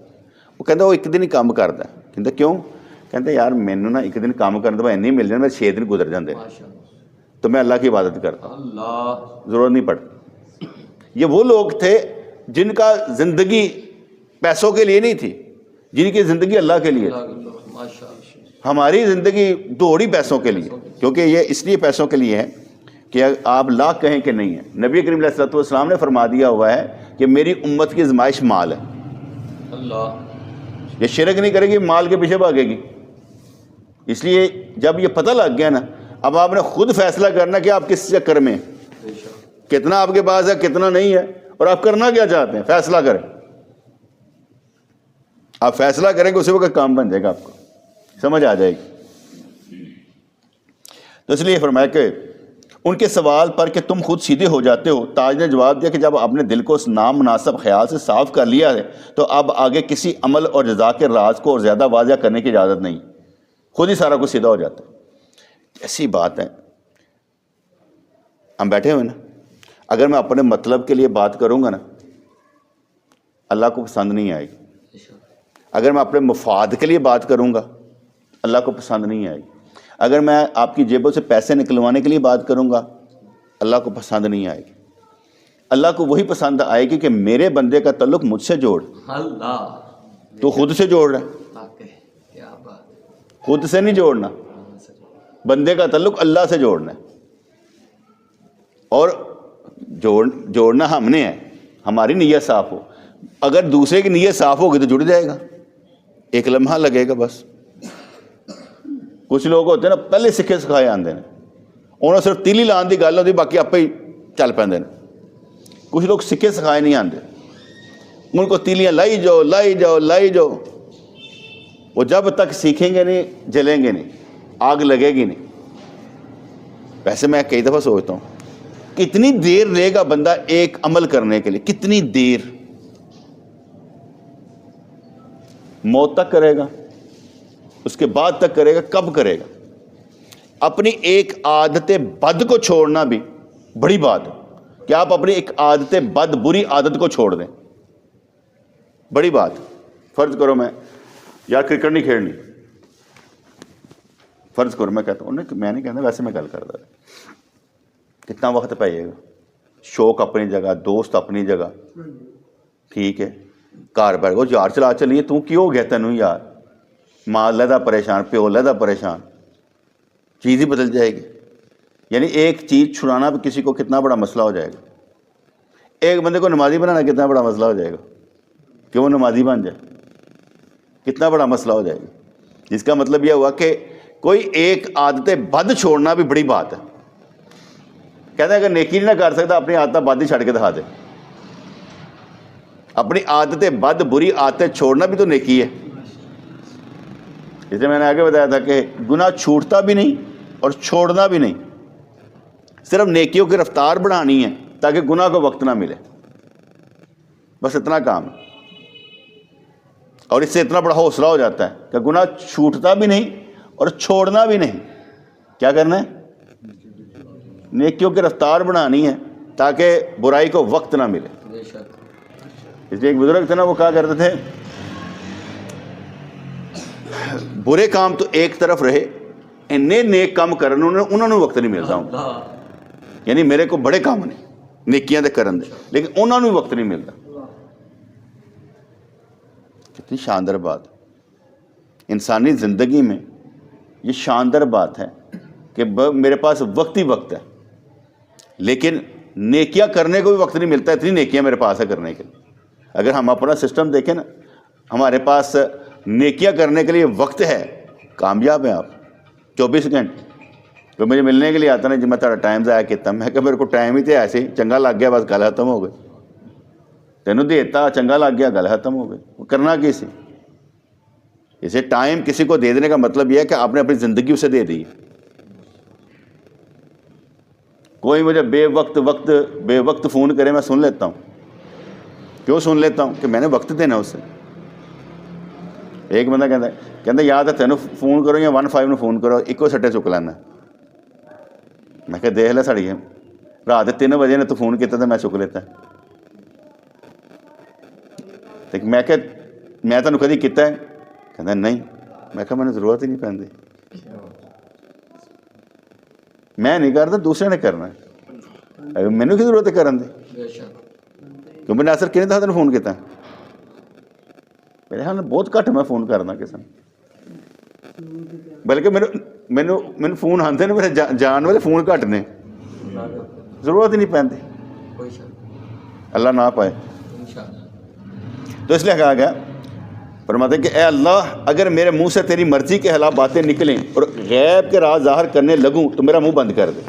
وہ کہتا وہ 1 دن ہی کام کرتا ہے. کہتے کیوں؟ کہتے یار مینوں نا 1 دن کام کرنے بعد نہیں مل جانا، میرے 6 دن گزر جاتے تو میں اللہ کی عبادت کرتا ہوں، ضرورت نہیں پڑتی. یہ وہ لوگ تھے جن کا زندگی پیسوں کے لیے نہیں تھی، جن کی زندگی اللہ کے لیے تھی. ہماری زندگی دوڑی پیسوں کے لیے، کیونکہ یہ اس لیے پیسوں کے لیے ہے کہ آپ لاکھ کہیں کہ نہیں ہے. نبی کریم علیہ السلام نے فرما دیا ہوا ہے کہ میری امت کی آزمائش مال ہے. یہ شرک نہیں کرے گی، مال کے پیچھے بھاگے گی. اس لیے جب یہ پتہ لگ گیا نا، اب آپ نے خود فیصلہ کرنا کہ آپ کس چکر میں، کتنا آپ کے پاس ہے کتنا نہیں ہے، اور آپ کرنا کیا چاہتے ہیں. فیصلہ کریں، آپ فیصلہ کریں گے اسی وقت کام بن جائے گا، آپ کو سمجھ آ جائے گی. تو اس لیے فرمایا کہ ان کے سوال پر کہ تم خود سیدھے ہو جاتے ہو، تاج نے جواب دیا کہ جب آپ نے دل کو اس نامناسب خیال سے صاف کر لیا ہے تو اب آگے کسی عمل اور جزا کے راز کو اور زیادہ واضح کرنے کی اجازت نہیں، خود ہی سارا کچھ سیدھا ہو جاتا ہے۔ ایسی بات ہے، ہم بیٹھے ہوئے نا، اگر میں اپنے مطلب کے لیے بات کروں گا نا، اللہ کو پسند نہیں آئے گی۔ اگر میں اپنے مفاد کے لیے بات کروں گا، اللہ کو پسند نہیں آئے گی۔ اگر میں آپ کی جیبوں سے پیسے نکلوانے کے لیے بات کروں گا، اللہ کو پسند نہیں آئے گی۔ اللہ کو وہی پسند آئے گی کہ میرے بندے کا تعلق مجھ سے جوڑ۔ اللہ تو خود سے جوڑ رہا ہے، واقعی کیا بات، خود سے نہیں جوڑنا، بندے کا تعلق اللہ سے جوڑنا ہے، اور جوڑنا ہم نے ہے، ہماری نیت صاف ہو۔ اگر دوسرے کی نیت صاف ہوگی تو جڑ جائے گا، ایک لمحہ لگے گا بس۔ کچھ لوگ ہوتے ہیں نا پہلے سکھے سکھائے آتے ہیں، انہوں صرف تیلی لان کی گل ہوتی، باقی آپ ہی چل پہ۔ کچھ لوگ سکھے سکھائے نہیں آتے، ان کو تیلیاں لائی جاؤ لائی جاؤ لائی جاؤ، وہ جب تک سیکھیں گے نہیں جلیں گے نہیں، آگ لگے گی نہیں۔ ویسے میں کئی دفعہ سوچتا ہوں کتنی دیر لے گا بندہ ایک عمل کرنے کے لیے، کتنی دیر؟ موت تک کرے گا، اس کے بعد تک کرے گا، کب کرے گا؟ اپنی ایک عادت بد کو چھوڑنا بھی بڑی بات ہے کہ آپ اپنی ایک عادت بد، بری عادت کو چھوڑ دیں، بڑی بات۔ فرض کرو میں یار کرکٹ نہیں کھیلنی، فرض کرو میں کہتا ہوں، میں نہیں کہتا، ویسے میں گل کرتا رہا، کتنا وقت پائے گا؟ شوق اپنی جگہ، دوست اپنی جگہ، ٹھیک ہے، گھر بیٹھ گو یار چلا چلیے، تو کی ہو گیا تینوں یار؟ ماں لہدا پریشان، پیو لہدا پریشان، چیز ہی بدل جائے گی۔ یعنی ایک چیز چھڑانا بھی کسی کو کتنا بڑا مسئلہ ہو جائے گا۔ ایک بندے کو نمازی بنانا کتنا بڑا مسئلہ ہو جائے گا کہ وہ نمازی بن جائے، کتنا بڑا مسئلہ ہو جائے گا۔ جس کا مطلب یہ ہوا کہ کوئی ایک عادت بد چھوڑنا بھی بڑی بات ہے۔ کہتے ہیں اگر نیکی نہ کر سکتا اپنی عادت بد ہی چھڑ کے دکھا دے۔ اپنی عادت بد، بری عادتیں چھوڑنا بھی تو نیکی ہے۔ اس لیے میں نے آگے بتایا تھا کہ گناہ چھوٹتا بھی نہیں اور چھوڑنا بھی نہیں، صرف نیکیوں کی رفتار بڑھانی ہے تاکہ گناہ کو وقت نہ ملے، بس اتنا کام ہے۔ اور اس سے اتنا بڑا حوصلہ ہو جاتا ہے کہ گناہ چھوٹتا بھی نہیں اور چھوڑنا بھی نہیں۔ کیا کرنا ہے؟ نیکیوں کی رفتار بڑھانی ہے تاکہ برائی کو وقت نہ ملے۔ بے شک، اس لیے ایک بزرگ تھے نا، وہ کہا کرتے تھے برے کام تو ایک طرف رہے، انہیں نیک کام کرنے انہوں نے وقت نہیں ملتا ہوں، اللہ یعنی میرے کو بڑے کام نے نیکیاں دے کرن دے، لیکن انہوں نے وقت نہیں ملتا۔ کتنی شاندار بات، انسانی زندگی میں یہ شاندار بات ہے کہ میرے پاس وقت ہی وقت ہے، لیکن نیکیاں کرنے کو بھی وقت نہیں ملتا، اتنی نیکیاں میرے پاس ہے کرنے کے لیے۔ اگر ہم اپنا سسٹم دیکھیں نا، ہمارے پاس نیکیاں کرنے کے لیے وقت ہے، کامیاب ہیں آپ۔ 24 گھنٹے تو مجھے ملنے کے لیے آتا نا جی میں تھوڑا ٹائم ضائع کیتا، میں کہ میرے کو ٹائم ہی تو ایسے ہی چنگا لگ گیا، بس گل ختم ہو گئی، تینوں دیتا چنگا لگ گیا، گل ختم ہو گئی، وہ کرنا کی سی؟ اسے ٹائم کسی کو دے دینے کا مطلب یہ ہے کہ آپ نے اپنی زندگی اسے دے دی۔ کوئی مجھے بے وقت فون کرے، میں سن لیتا ہوں۔ کیوں سن لیتا ہوں؟ کہ میں نے وقت دینا اسے۔ ایک بندہ کہتا یاد ہے تینوں فون کرو یا 15 فون کرو، ایکو سٹے چک لینا۔ میں کہ دیکھ لے ساڑی رات 3 بجے نے تو فون کیا تو میں چک لیتا۔ میں کہ میں تینوں کدی کیتا ہے؟ کہتا نہیں۔ میں کہ مجھے ضرورت ہی نہیں پیندی، میں نہیں کرتا، دوسرے نے کرنا ہے، مینوں کی ضرورت ہے کرن دی؟ بے شک، کیوں میں نے اثر کنے دفعہ تین فون کیتا؟ میرے خیال میں بہت گھٹ میں فون کرنا کسی نے، بلکہ مینوں فون آتے نے میرے جان والے فون گھٹ نے، ضرورت ہی نہیں پیندی، کوئی شک، اللہ نہ پائے۔ انشاءاللہ۔ تو اس لیے کہا گیا، فرماتے ہیں کہ اے اللہ اگر میرے منہ سے تیری مرضی کے خلاف باتیں نکلیں اور غیب کے راز ظاہر کرنے لگوں تو میرا منہ بند کر دے،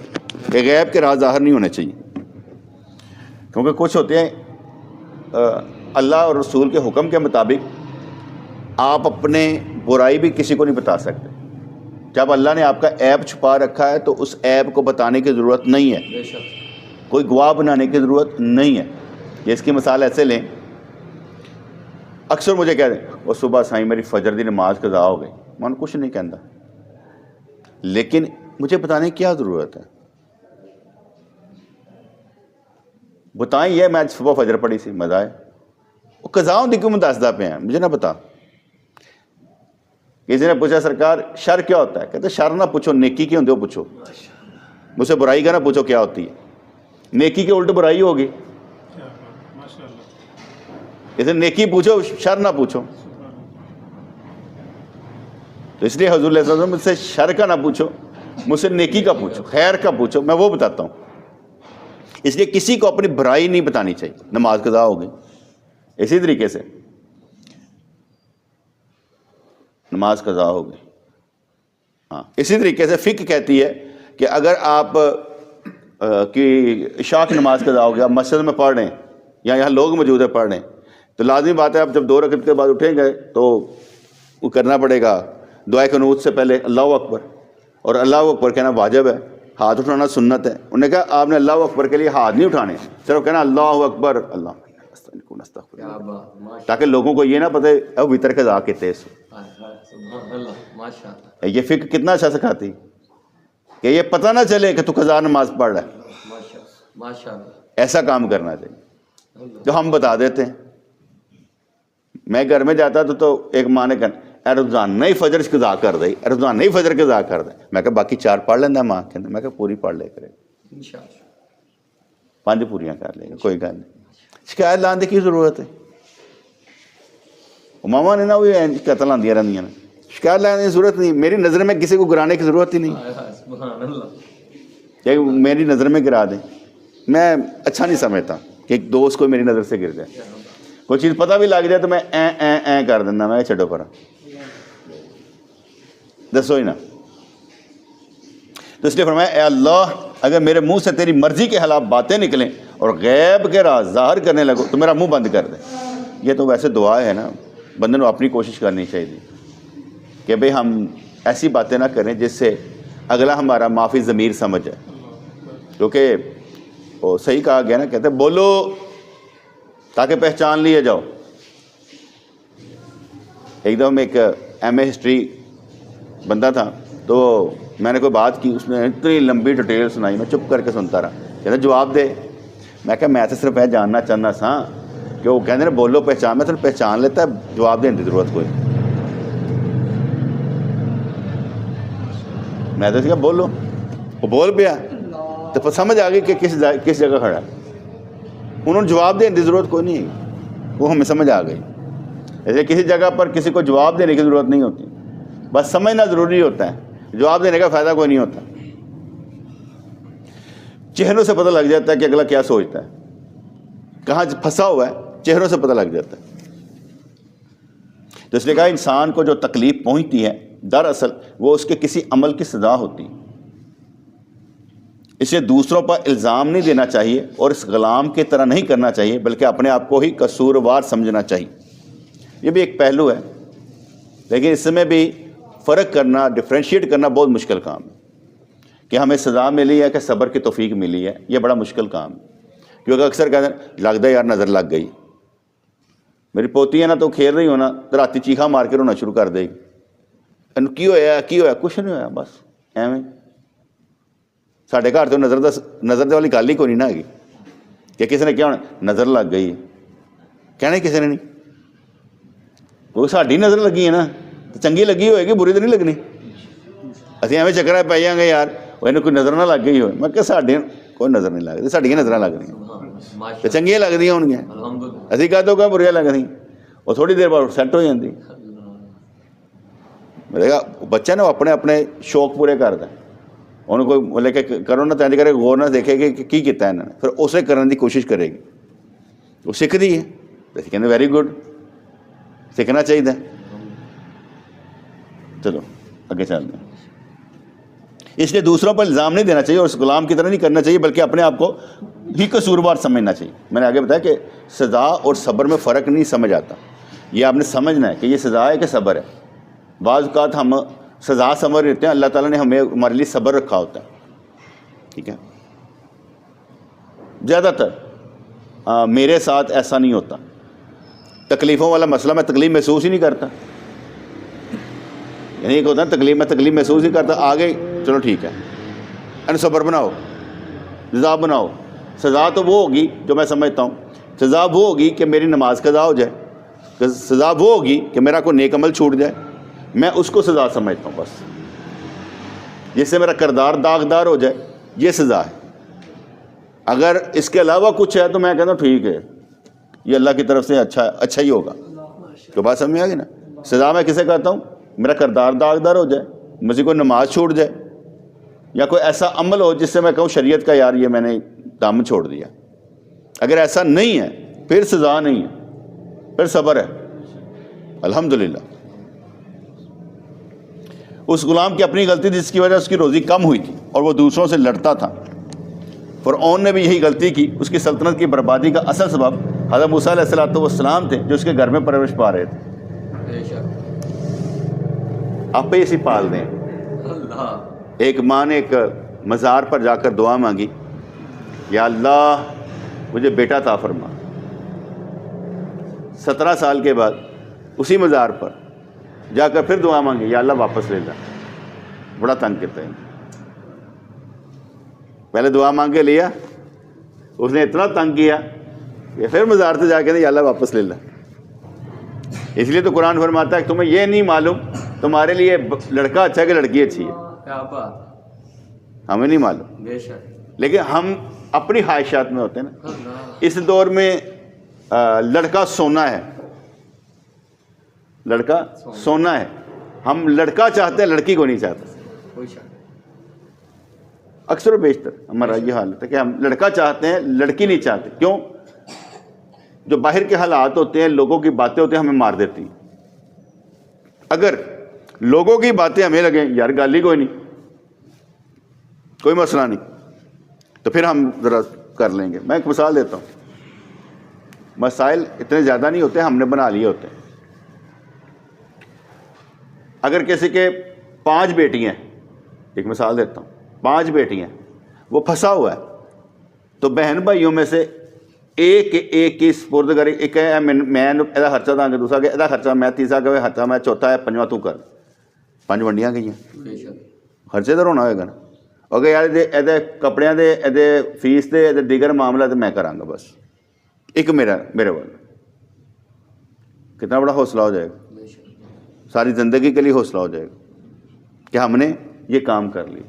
کہ غیب کے راز ظاہر نہیں ہونے چاہیے، کیونکہ کچھ ہوتے ہیں اللہ اور رسول کے حکم کے مطابق آپ اپنے برائی بھی کسی کو نہیں بتا سکتے، جب اللہ نے آپ کا عیب چھپا رکھا ہے تو اس عیب کو بتانے کی ضرورت نہیں ہے، بے شک، کوئی گواہ بنانے کی ضرورت نہیں ہے. یہ اس کی مثال ایسے لیں، اکثر مجھے کہہ دیں وہ صبح سائیں میری فجر دی نماز قضا ہو گئی، میں کچھ نہیں کہتا، لیکن مجھے بتانے کی کیا ضرورت ہے؟ بتائیں یہ میں صبح فجر پڑھی سی، مزہ ہے، وہ قضا ہوں دی کیوں میں دسدا پہ ہیں، مجھے نہ بتا. کسی نے پوچھا سرکار شر کیا ہوتا ہے؟ کہتے شر نہ پوچھو، نیکی کی ہوندی وہ پوچھو. مجھ سے برائی کا نہ پوچھو کیا ہوتی ہے، نیکی کے الٹ برائی ہوگی. کسی نیکی پوچھو شر نہ پوچھو. تو اس لیے حضور علیہ السلام مجھ سے شر کا نہ پوچھو، مجھ سے نیکی کا پوچھو، خیر کا پوچھو، میں وہ بتاتا ہوں. اس لیے کسی کو اپنی برائی نہیں بتانی چاہیے. نماز قضا ہو گئی، اسی طریقے سے نماز قضا ہو گئی. ہاں اسی طریقے سے فقہ کہتی ہے کہ اگر آپ کی عشاء کی نماز قضا ہو گیا، آپ مسجد میں پڑھ رہے ہیں یا یہاں لوگ موجود ہیں پڑھ رہے ہیں، تو لازمی بات ہے آپ جب 2 رکعت کے بعد اٹھیں گے تو وہ کرنا پڑے گا دعائے قنوت سے پہلے اللہ اکبر، اور اللہ اکبر کہنا واجب ہے، ہاتھ اٹھانا سنت ہے. انہوں نے کہا آپ نے اللہ اکبر کے لیے ہاتھ نہیں اٹھانے، صرف کہنا اللہ اکبر، اللہ کیا بات، ماشاء تاکہ لوگوں کو یہ نہ پتہ اب وطر قضا کے تیز ہو. اللہ، سبحان اللہ، ماشاء اللہ، یہ فقہ کتنا اچھا سکھاتی کہ یہ پتہ نہ چلے کہ تو قضا نماز پڑھ رہا ہے. ماشاء اللہ، ایسا کام کرنا چاہیے جو ہم بتا دیتے ہیں. میں گھر میں جاتا تو ایک ماں نے کہا روزانہ نہیں فجر قضا کر دے، روزانہ نہیں فجر قضا کر دے. میں کہا باقی 4 پڑھ لینا ماں کہتے، میں کہا پوری پڑھ لے کرے، انشاءاللہ 5 پوریاں کر لے گا، کوئی گل نہیں. شکایت لانے کی ضرورت ہے؟ ماما نے نا وہ قتل آدی رہی ہیں، شکایت لانے کی ضرورت نہیں. میری نظر میں کسی کو گرانے کی ضرورت ہی نہیں سبحان اللہ. کہ میری نظر میں گرا دیں. میں اچھا نہیں سمجھتا کہ ایک دوست کو میری نظر سے گر جائے. کوئی چیز پتہ بھی لگ جائے تو میں این کر دینا، میں چھڈو پر دسو ہی نا. تو اس لیے فرمایا اے اللہ اگر میرے منہ سے تیری مرضی کے خلاف باتیں نکلیں اور غیب کے راز ظاہر کرنے لگو تو میرا منہ بند کر دے. یہ تو ویسے دعا ہے نا، بندے کو اپنی کوشش کرنی چاہیے کہ بھئی ہم ایسی باتیں نہ کریں جس سے اگلا ہمارا معافی ضمیر سمجھ جائے. کیونکہ وہ صحیح کہا گیا نا، کہتے ہیں بولو تاکہ پہچان لیے جاؤ. ایک دم ایک ایم اے ہسٹری بندہ تھا، تو میں نے کوئی بات کی، اس نے اتنی لمبی ڈیٹیل سنائی، میں چپ کر کے سنتا رہا. کہتے جواب دے. میں کہا میں تو صرف یہ جاننا چاہنا سا کہ وہ کہتے ہیں بولو پہچان، میں صرف پہچان لیتا ہے، جواب دینے کی ضرورت کوئی. میں تو کہا بولو، وہ بول پیا تو پھر سمجھ آ گئی کہ کس جگہ کھڑا ہے. انہوں نے جواب دینے کی ضرورت کوئی نہیں، وہ ہمیں سمجھ آ گئی. ایسے کسی جگہ پر کسی کو جواب دینے کی ضرورت نہیں ہوتی، بس سمجھنا ضروری ہوتا ہے. جواب دینے کا فائدہ کوئی نہیں ہوتا. چہروں سے پتہ لگ جاتا ہے کہ اگلا کیا سوچتا ہے، کہاں پھنسا ہوا ہے، چہروں سے پتہ لگ جاتا ہے. تو اس لیے کہا انسان کو جو تکلیف پہنچتی ہے دراصل وہ اس کے کسی عمل کی سزا ہوتی ہے. اسے دوسروں پر الزام نہیں دینا چاہیے اور اس غلام کی طرح نہیں کرنا چاہیے، بلکہ اپنے آپ کو ہی قصوروار سمجھنا چاہیے. یہ بھی ایک پہلو ہے، لیکن اس میں بھی فرق کرنا، ڈفرینشیٹ کرنا بہت مشکل کام ہے. کہ ہمیں سزا ملی ہے کہ صبر کی توفیق ملی ہے، یہ بڑا مشکل کام ہے. کیونکہ اکثر کہتے ہیں لگتا ہے یار نظر لگ گئی. میری پوتی ہے نا تو کھیل رہی ہونا تو رات چیخا مار کے رونا شروع کر دے گی، کی ہویا کچھ نہیں ہویا، بس ایویں. ساڈے گھر تو نظر دے والی گل ہی کوئی نہیں نہ ہے کہ کسی نے کیا ہونا نظر لگ گئی، کہنا ہی کسی نے نہیں. وہ ساڈی نظر لگی ہے نا تو چنگی لگی ہوئے گی، بری تو نہیں لگنی. اسی ایویں چکر پی جائیں گے یار وہ کوئی نظر نہ لگ گئی ہوئے. میں کہ ساڈے کوئی نظر نہیں لگتی، ساڈیاں نظر لگ رہی تو چنگیاں لگتی ہون گیا، اسی کہہ دو کہ بریاں لگتی، وہ تھوڑی دیر بعد سیٹ ہو جاتی. بچہ نا اپنے اپنے شوق پورے کرتا ہے، انہوں کوئی لے کے کرو نہ تین کرے غور نہ دیکھے کہ کی کیتا ہے انہوں نے، پھر اسے کرنے کی کوشش کرے گی. وہ سیکھتی ہے تو کہتے ویری گڈ، سیکھنا چاہیے. چلو آگے چلتے ہیں. اس لیے دوسروں پر الزام نہیں دینا چاہیے اور اس غلام کی طرح نہیں کرنا چاہیے، بلکہ اپنے آپ کو ہی قصوروار سمجھنا چاہیے. میں نے آگے بتایا کہ سزا اور صبر میں فرق نہیں سمجھ آتا. یہ آپ نے سمجھنا ہے کہ یہ سزا ہے کہ صبر ہے. بعض اوقات ہم سزا صبر دیتے ہیں. اللہ تعالیٰ نے ہمیں ہمارے لیے صبر رکھا ہوتا ہے. ٹھیک ہے, زیادہ تر میرے ساتھ ایسا نہیں ہوتا. تکلیفوں والا مسئلہ میں تکلیف محسوس ہی نہیں کرتا. یعنی ایک ہوتا ہے تکلیف, میں تکلیف محسوس نہیں کرتا, آگے چلو ٹھیک ہے, ان صبر بناؤ, جزا بناؤ. سزا تو وہ ہوگی جو میں سمجھتا ہوں, سزا وہ ہوگی کہ میری نماز قضا ہو جائے, سزا وہ ہوگی کہ میرا کوئی نیک عمل چھوٹ جائے, میں اس کو سزا سمجھتا ہوں بس. جس سے میرا کردار داغدار ہو جائے, یہ سزا ہے. اگر اس کے علاوہ کچھ ہے تو میں کہتا ہوں ٹھیک ہے, یہ اللہ کی طرف سے اچھا ہی ہوگا. تو بات سمجھ آ گئی نا. سزا میں کسے کہتا ہوں, میرا کردار داغدار ہو جائے, مجھے کوئی نماز چھوٹ جائے, یا کوئی ایسا عمل ہو جس سے میں کہوں شریعت کا یار یہ میں نے دامن چھوڑ دیا. اگر ایسا نہیں ہے پھر سزا نہیں ہے, پھر صبر ہے. الحمدللہ. اس غلام کی اپنی غلطی تھی جس کی وجہ سے اس کی روزی کم ہوئی تھی اور وہ دوسروں سے لڑتا تھا. فرعون نے بھی یہی غلطی کی. اس کی سلطنت کی بربادی کا اصل سبب حضرت موسیٰ علیہ السلام تھے, جو اس کے گھر میں پرورش پا رہے تھے. بے شک. آپ پہ اسی پال دیں. اللہ. ایک ماں نے ایک مزار پر جا کر دعا مانگی, یا اللہ مجھے بیٹا عطا فرما. 17 سال کے بعد اسی مزار پر جا کر پھر دعا مانگی, یا اللہ واپس لے جا. بڑا تنگ کرتا ہے. پہلے دعا مانگ کے لیا, اس نے اتنا تنگ کیا کہ پھر مزار سے جا کے یا اللہ واپس لے لا. اس لیے تو قرآن فرماتا ہے کہ تمہیں یہ نہیں معلوم تمہارے لیے لڑکا اچھا ہے کہ لڑکی اچھی ہے. کیا بات. ہمیں نہیں معلوم, بے شک. لیکن ہم اپنی خواہشات میں ہوتے ہیں نا. اللہ. اس دور میں لڑکا سونا ہے, لڑکا سونا ہے. ہم لڑکا چاہتے ہیں, لڑکی کو نہیں چاہتے. کوئی شک. اکثر و بیشتر ہمارا یہ حالت ہے کہ ہم لڑکا چاہتے ہیں, لڑکی نہیں چاہتے. کیوں؟ جو باہر کے حالات ہوتے ہیں, لوگوں کی باتیں ہوتی ہیں, ہمیں مار دیتی ہیں. اگر لوگوں کی باتیں ہمیں لگیں یار گالی کوئی نہیں, کوئی مسئلہ نہیں, تو پھر ہم ذرا کر لیں گے. میں ایک مثال دیتا ہوں. مسائل اتنے زیادہ نہیں ہوتے, ہم نے بنا لیے ہوتے ہیں. اگر کسی کے 5 بیٹیاں ہیں, ایک مثال دیتا ہوں, 5 بیٹیاں, وہ پھنسا ہوا ہے, تو بہن بھائیوں میں سے ایک کی سپرد کرے. ایک ہے میں ایدا خرچہ داں گا, دوسرا کہ ایدا خرچہ میں, تیسرا کہ خرچہ میں, چوتھا ہے پنجواں تو کر. 5 ونڈیاں گئی ہیں, بے شک. خرچے تو ہونا ہوئے گا نا. اور کہ یار یہ کپڑیاں دے, یہ فیس دے, یہ دیگر معاملہ تو میں کراں گا بس. ایک میرے والے, کتنا بڑا حوصلہ ہو جائے گا. بے شک. ساری زندگی کے لیے حوصلہ ہو جائے گا کہ ہم نے یہ کام کر لی.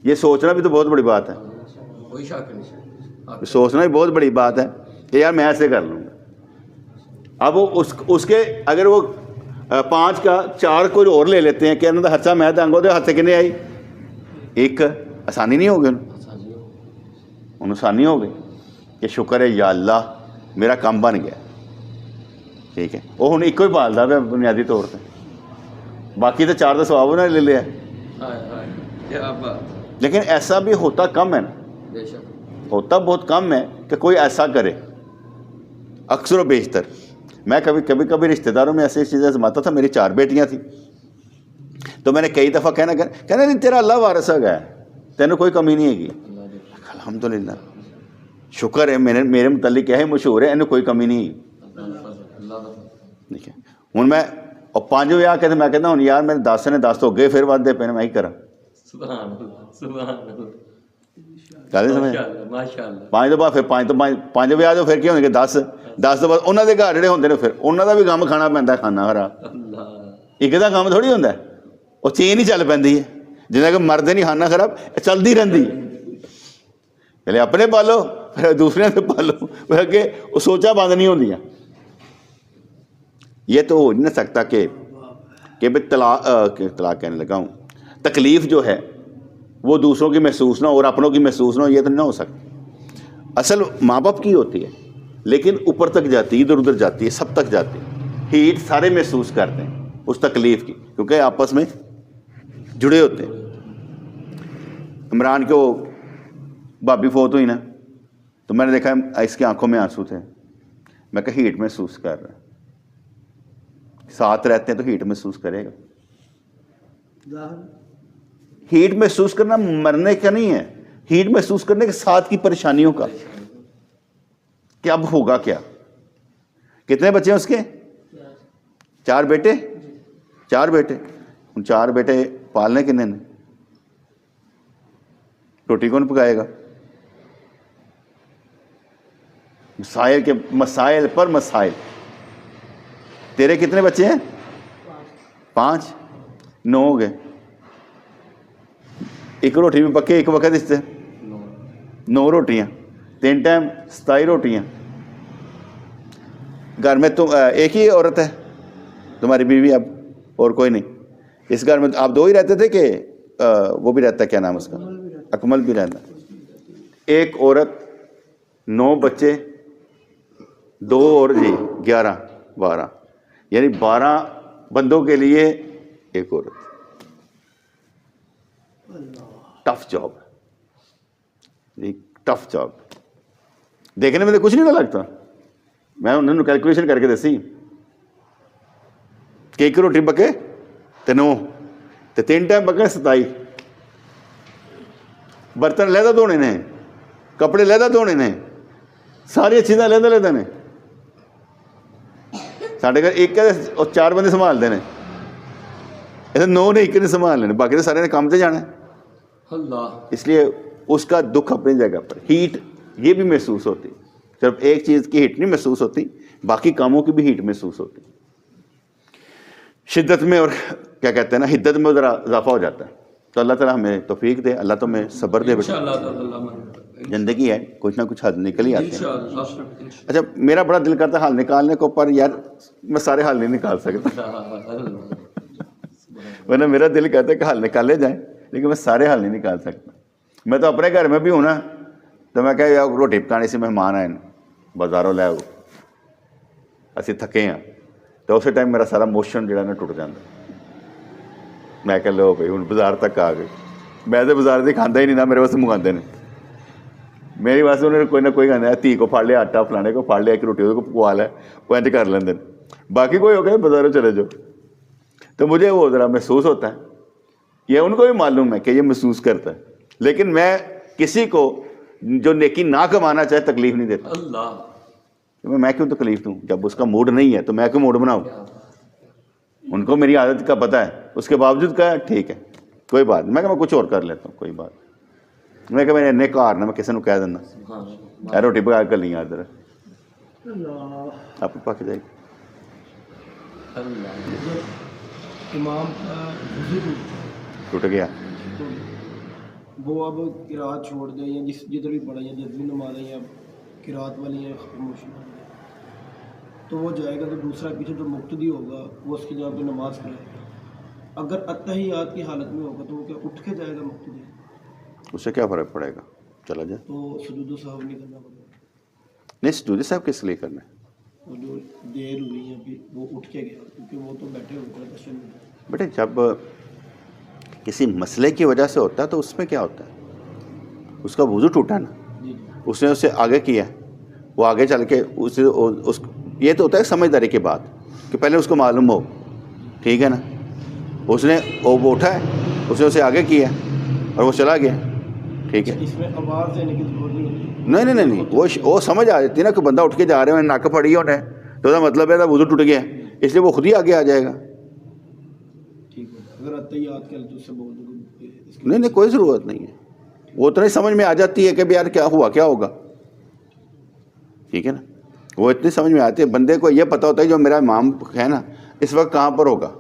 یہ سوچنا بھی تو بہت بڑی بات ہے. کوئی شک نہیں. سوچنا بھی بہت بڑی بات ہے کہ یار میں ایسے کر لوں گا. اب وہ اس کے اگر وہ 5 کا 4 کوئی اور لے لیتے ہیں کہ انہوں نے خرچہ میں دیں گا, تو ہاتھ سے کتنے آئی, ایک آسانی نہیں ہوگی انہوں آسانی ہو گئی کہ شکر ہے یا اللہ میرا کام بن گیا. ٹھیک ہے, وہ ہوں ایک ہی پالتا پہ بنیادی طور پہ, باقی تو 4 کا سواب انہوں نے لے لیا. کیا بات. لیکن ایسا بھی ہوتا کم ہے نا, بے شک. ہوتا بہت کم ہے کہ کوئی ایسا کرے. اکثر و بیشتر میں کبھی رشتہ داروں میں ایسی چیزیں آزماتا تھا. میری 4 بیٹیاں تھیں, تو میں نے کئی دفعہ کہنا نہیں تیرا اللہ وارث ہے, تینوں کوئی کمی نہیں ہے گی. الحمدللہ شکر ہے, میرے متعلق کیا ہے مشہور ہے, انہیں کوئی کمی نہیں ہے. ٹھیک ہے, ہوں میں اور 5 وجہ کہتے میں کہتا ہوں یار میرے 10 نے 10 تو ہو گئے, پھر بعد دے پہ میں ہی کرا. سبحان اللہ. سبحان اللہ. ماشاء اللہ. 5 تو بعد پھر 5 وجہ تو پھر کیا ہونے کہ 10 تو بعد انہوں کے گھر جڑے ہوتے ہیں, پھر انہوں کا بھی کام کھانا پہنتا ہے, کھانا خراب. ایک کا کام تھوڑی ہوتا ہے, وہ چین ہی چل پی ہے. جنہیں کہ مرد نہیں کھانا خراب چلتی رہتی ہے. پہلے اپنے پالو پھر دوسرے سے پالو, کہ وہ سوچا بند نہیں ہوتی. یہ تو ہو نہیں سکتا کہ طلاق کہنے لگا ہوں, تکلیف جو ہے وہ دوسروں کی محسوس نہ ہو اور اپنوں کی محسوس نہ ہو, یہ تو نہ ہو سکتا. اصل ماں باپ کی ہوتی ہے, لیکن اوپر تک جاتی ہے, ادھر ادھر جاتی ہے, سب تک جاتی ہے. ہیٹ سارے محسوس کرتے ہیں اس تکلیف کی, کیونکہ آپس میں جڑے ہوتے ہیں. عمران کے وہ بھابی فوت ہوئی نا, تو میں نے دیکھا اس کی آنکھوں میں آنسو تھے. میں کہا ہیٹ محسوس کر رہا ہے. ساتھ رہتے ہیں تو ہیٹ محسوس کرے گا. ہیٹ محسوس کرنا مرنے کا نہیں ہے، ہیٹ محسوس کرنے کے ساتھ کی پریشانیوں کا کہ اب ہوگا کیا. کتنے بچے ہیں اس کے؟ 4 بیٹے. 4 بیٹے. ان 4 بیٹے پالنے کنے نے؟ روٹی کون پکائے گا؟ مسائل کے مسائل پر مسائل. تیرے کتنے بچے ہیں؟ 5. 9 ہو گئے. ایک روٹی بھی پکے ایک وقت اس سے 9 روٹیاں، 3 ٹائم 27 روٹیاں. گھر میں تم ایک ہی عورت ہے تمہاری بیوی اب، اور کوئی نہیں؟ اس گھر میں آپ 2 ہی رہتے تھے کہ وہ بھی رہتا ہے، کیا نام اس کا؟ اکمل بھی رہتا. ایک عورت 9 بچے 2 اور 11 12، یعنی 12 بندوں کے لیے ایک عورت. ٹف جاب ہے، ٹف جاب. دیکھنے میں تو کچھ نہیں نہ لگتا. میں انہوں نے کیلکولیشن کر کے دسی کہ ایک روٹی پکے تو 9 تو 3 ٹائم پکے 27. برتن علیحدہ دھونے نے، کپڑے علیحدہ دھونے نے، ساری چیزیں علیحدہ علیحدہ نے. ساڈے گھر ایک اور 4 بندے سنبھالتے ہیں، ایسے 9 نے ایک نے سنبھال لینے، باقی تو سارے نے کام سے جانا ہے. اللہ. اس لیے اس کا دکھ اپنی جگہ پر. ہیٹ یہ بھی محسوس ہوتی، صرف ایک چیز کی ہیٹ نہیں محسوس ہوتی، باقی کاموں کی بھی ہیٹ محسوس ہوتی. شدت میں اور کیا کہتے ہیں نا، حدت میں ذرا اضافہ ہو جاتا ہے. تو اللہ تعالیٰ ہمیں توفیق دے، اللہ تمہیں صبر دے. بیٹا زندگی ہے، کچھ نہ کچھ حل نکل ہی آتے ہیں. اچھا میرا بڑا دل کرتا ہے حل نکالنے کو، پر یار میں سارے حل نہیں نکال سکتا. ورنہ میرا دل کہتا ہے کہ حل نکالے جائیں، لیکن میں سارے حل نہیں نکال سکتا. میں تو اپنے گھر میں بھی ہوں نا، تو میں کہا یار روٹی پکانے سے مہمان آئے بازاروں لے آؤ، اسی تھکے ہیں، تو اسی ٹائم میرا سارا موشن جڑا نا ٹوٹ جاتا. میں کہ لو بھائی ہوں بازار تک آ گئے. میں تو بازار سے کھانا ہی نہیں، نہ میرے واسطے منگاتے ہیں. میری واسطے انہوں نے کوئی نہ کوئی کھانا ہے، دھی کو پھاڑ لیا، آٹا فلانے کو پھاڑ لیا، ایک روٹی کو پکوا لیا، وہ انج کر لیندے. باقی کوئی ہو گیا بازاروں چلے جاؤ. تو مجھے وہ ذرا محسوس ہوتا ہے، یہ ان کو بھی معلوم ہے کہ یہ محسوس کرتا ہے، لیکن میں کسی کو جو نیکی نہ کمانا چاہے تکلیف نہیں دیتا. اللہ. میں کیوں تکلیف دوں؟ جب اس کا موڈ نہیں ہے تو میں کیوں موڈ بناؤں؟ ان کو میری عادت کا پتہ ہے، اس کے باوجود کہا ٹھیک ہے کوئی بات نہیں، میں کچھ اور کر لیتا ہوں، کوئی بات نہیں. میں کہ میں نے کار نہ میں کسی نے کہہ دینا روٹی پکا کر نہیں ادھر آپ پک جائے گی. امام کا وضو ٹوٹ گیا وہ اب قرات چھوڑ دیں یا جدھر بھی پڑھیں یا جدھر نمازیں یا قرات والی یا خاموشی، تو وہ جائے گا تو دوسرا پیچھے جو مقتدی ہوگا وہ اس کی جگہ پہ نماز پڑھے. اگر اتحیات کی حالت میں ہوگا تو وہ کیا اٹھ کے جائے گا مقتدی؟ اس سے کیا فرق پڑے گا؟ چلا جائے تو سجود و سہو نہیں کرنا پڑے گا. نہیں سجود صاحب کس لیے کرنا ہے؟ وہ جو دیر ہوئی ہے ابھی وہ اٹھ کے گیا کیونکہ وہ تو بیٹھے ہوتے ہیں تشہد میں. بیٹے جب کسی مسئلے کی وجہ سے ہوتا ہے تو اس میں کیا ہوتا ہے؟ اس کا وضو ٹوٹا نا، جی اس نے اسے آگے کیا، وہ آگے چل کے یہ تو ہوتا ہے سمجھداری کی بات کہ پہلے اس کو معلوم ہو، ٹھیک ہے نا. اس نے وہ اٹھا ہے، اس نے اسے آگے کیا اور وہ چلا گیا، ٹھیک ہے. اس میں آواز دینے کی ضرورت نہیں ہوتی. نہیں وہ سمجھ آ جاتی ہے نا کہ بندہ اٹھ کے جا رہے ہیں، ناک پھڑی ہے انہیں، تو اس کا مطلب ہے وضو ٹوٹ گیا، اس لیے وہ خود ہی آگے آ جائے گا. ٹھیک ہے اگر اتحیات کر تو اس سے بول دو. نہیں کوئی ضرورت نہیں ہے، وہ اتنا ہی سمجھ میں آ جاتی ہے کہ یار کیا ہوا کیا ہوگا، ٹھیک ہے نا. وہ اتنی سمجھ میں آتی ہے، بندے کو یہ پتہ ہوتا ہے جو میرا امام ہے نا اس وقت کہاں پر ہوگا.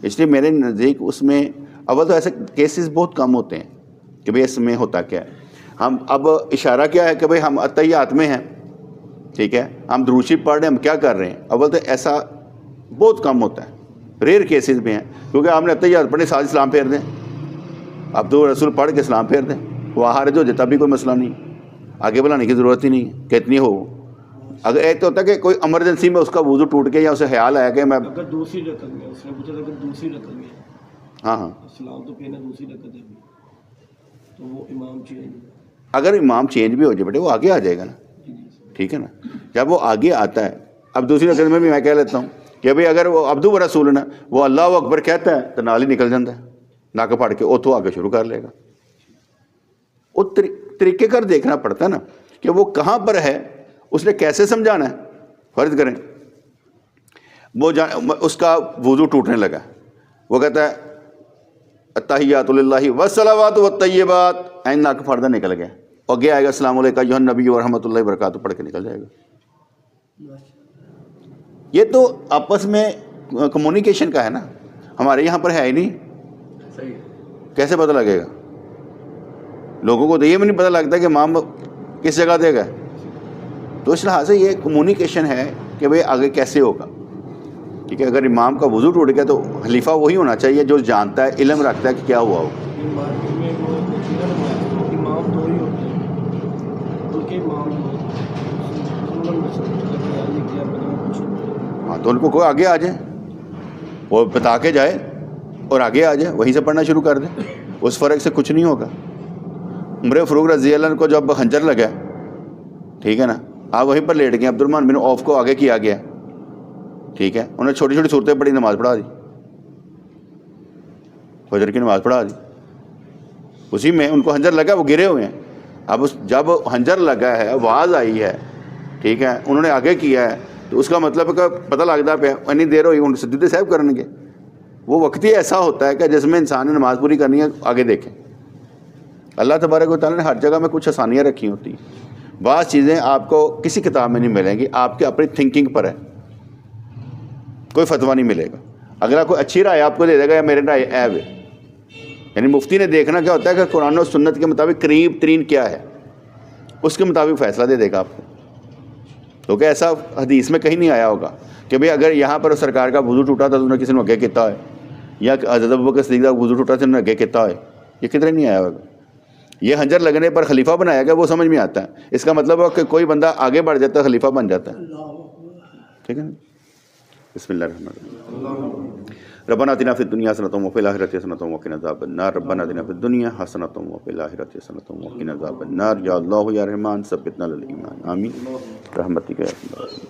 اس لیے میرے نزدیک اس میں اول تو ایسے کیسز بہت کم ہوتے ہیں کہ بھئی اس میں ہوتا کیا ہے. ہم اب اشارہ کیا ہے کہ بھئی ہم اتحیات میں ہیں، ٹھیک ہے، ہم درود شریف پڑھ رہے ہیں، ہم کیا کر رہے ہیں. اول تو ایسا بہت کم ہوتا ہے، ریئر کیسز میں ہیں، کیونکہ آپ نے اتحیات پڑھنے ساتھ اسلام پھیر دیں، اب تو رسول پڑھ کے اسلام پھیر دیں، وہ حارج ہو جائے تب بھی کوئی مسئلہ نہیں، آگے بڑھانے کی ضرورت ہی نہیں ہے کہ اتنی ہو. اگر ایک تو ہوتا ہے کہ کوئی ایمرجنسی میں اس کا وضو ٹوٹ گیا یا اسے خیال آیا کہ میں اگر دوسری رکعت میں اس نے پوچھا تھا کہ دوسری رکعت میں ہاں اسلام تو پھیرنا دوسری رکعت ہے تو وہ امام چینج، اگر امام چینج بھی ہو جائے بیٹے وہ آگے آ جائے گا نا، ٹھیک ہے نا. جب وہ آگے آتا ہے، اب دوسری رکعت میں بھی میں کہہ لیتا ہوں کہ بھئی اگر وہ عبدو و رسول وہ اللہ اکبر کہتا ہے تو نال ہی نکل جاتا ہے، ناک پھاڑ کے اتو آگے شروع کر لے گا۔ وہ طریقے کار دیکھنا پڑتا ہے نا کہ وہ کہاں پر ہے، اس نے کیسے سمجھانا ہے۔ فرض کریں وہ اس کا وضو ٹوٹنے لگا، وہ کہتا ہے التحیات للہ والصلوات والطیبات، این ناک پھاڑتا نکل گیا، اور آگے آئے گا السلام علیکم ایھا النبی ورحمۃ اللہ وبرکاتہ پڑھ کے نکل جائے گا۔ یہ تو آپس میں کمیونیکیشن کا ہے نا، ہمارے یہاں پر ہے ہی نہیں، صحیح کیسے پتہ لگے گا؟ لوگوں کو تو یہ بھی نہیں پتہ لگتا کہ امام کس جگہ دے گا۔ تو اس لحاظ سے یہ کمیونیکیشن ہے کہ بھئی آگے کیسے ہوگا، ٹھیک ہے۔ اگر امام کا وضو ٹوٹ گیا تو خلیفہ وہی ہونا چاہیے جو جانتا ہے، علم رکھتا ہے کہ کیا ہوا ہوگا۔ مارکیٹ میں وہ امام دو ہی ہوتے ہیں، بلکہ امام ہاں تو ان کو کوئی آگے آ جائے، وہ بتا کے جائے اور آگے آ جائے، وہیں سے پڑھنا شروع کر دیں، اس فرق سے کچھ نہیں ہوگا۔ عمر فاروق رضی اللہ عنہ کو جب خنجر لگا، ٹھیک ہے نا، آپ وہیں پر لیٹ گئے، عبد الرحمن بن عوف کو آگے کیا گیا، ٹھیک ہے، انہوں نے چھوٹی چھوٹی صورتیں پڑھی، نماز پڑھا دی، فجر کی نماز پڑھا دی، اسی میں ان کو خنجر لگا، وہ گرے ہوئے ہیں۔ اب جب خنجر لگا ہے، آواز آئی ہے، ٹھیک ہے، انہوں نے آگے کیا ہے، تو اس کا مطلب ہے کہ پتہ لگتا پہ اتنی دیر ہوئی ان سجدے صاحب کریں گے۔ وہ وقت ہی ایسا ہوتا ہے کہ جس میں انسان نے نماز پوری کرنی ہے، آگے دیکھیں۔ اللہ تبارک و تعالیٰ نے ہر جگہ میں کچھ آسانیاں رکھی ہوتی ہیں، بعض چیزیں آپ کو کسی کتاب میں نہیں ملیں گی، آپ کے اپنی تھنکنگ پر ہے، کوئی فتویٰ نہیں ملے گا۔ اگر کوئی اچھی رائے آپ کو دے دے گا یا میرے رائے عیب ہے، یعنی مفتی نے دیکھنا کیا ہوتا ہے کہ قرآن و سنت کے مطابق قریب ترین کیا ہے، اس کے مطابق فیصلہ دے دے گا آپ کو۔ کیونکہ ایسا حدیث میں کہیں نہیں آیا ہوگا کہ بھئی اگر یہاں پر سرکار کا وضو ٹوٹا تھا تو انہیں کسی نے آگے کیتا ہے، یا حضرت ابوبکر صدیق کا وضو ٹوٹا تھا انہیں آگے کیتا ہے، یہ کدھر نہیں آیا ہوگا۔ یہ خنجر لگنے پر خلیفہ بنایا گیا، وہ سمجھ میں آتا ہے، اس کا مطلب ہے کہ کوئی بندہ آگے بڑھ جاتا ہے، خلیفہ بن جاتا ہے، ٹھیک ہے نا۔ بسم اللہ الرحمن الرحیم۔ ربنا آتنا فی الدنیا حسنۃ وفی الآخرۃ حسنۃ وقنا عذاب النار، ربنا آتنا فی الدنیا حسنۃ وفی الآخرۃ حسنۃ وقنا عذاب النار، یا اللہ یا رحمان ثبتنا علی الایمان، آمین برحمتک یا ارحم الراحمین۔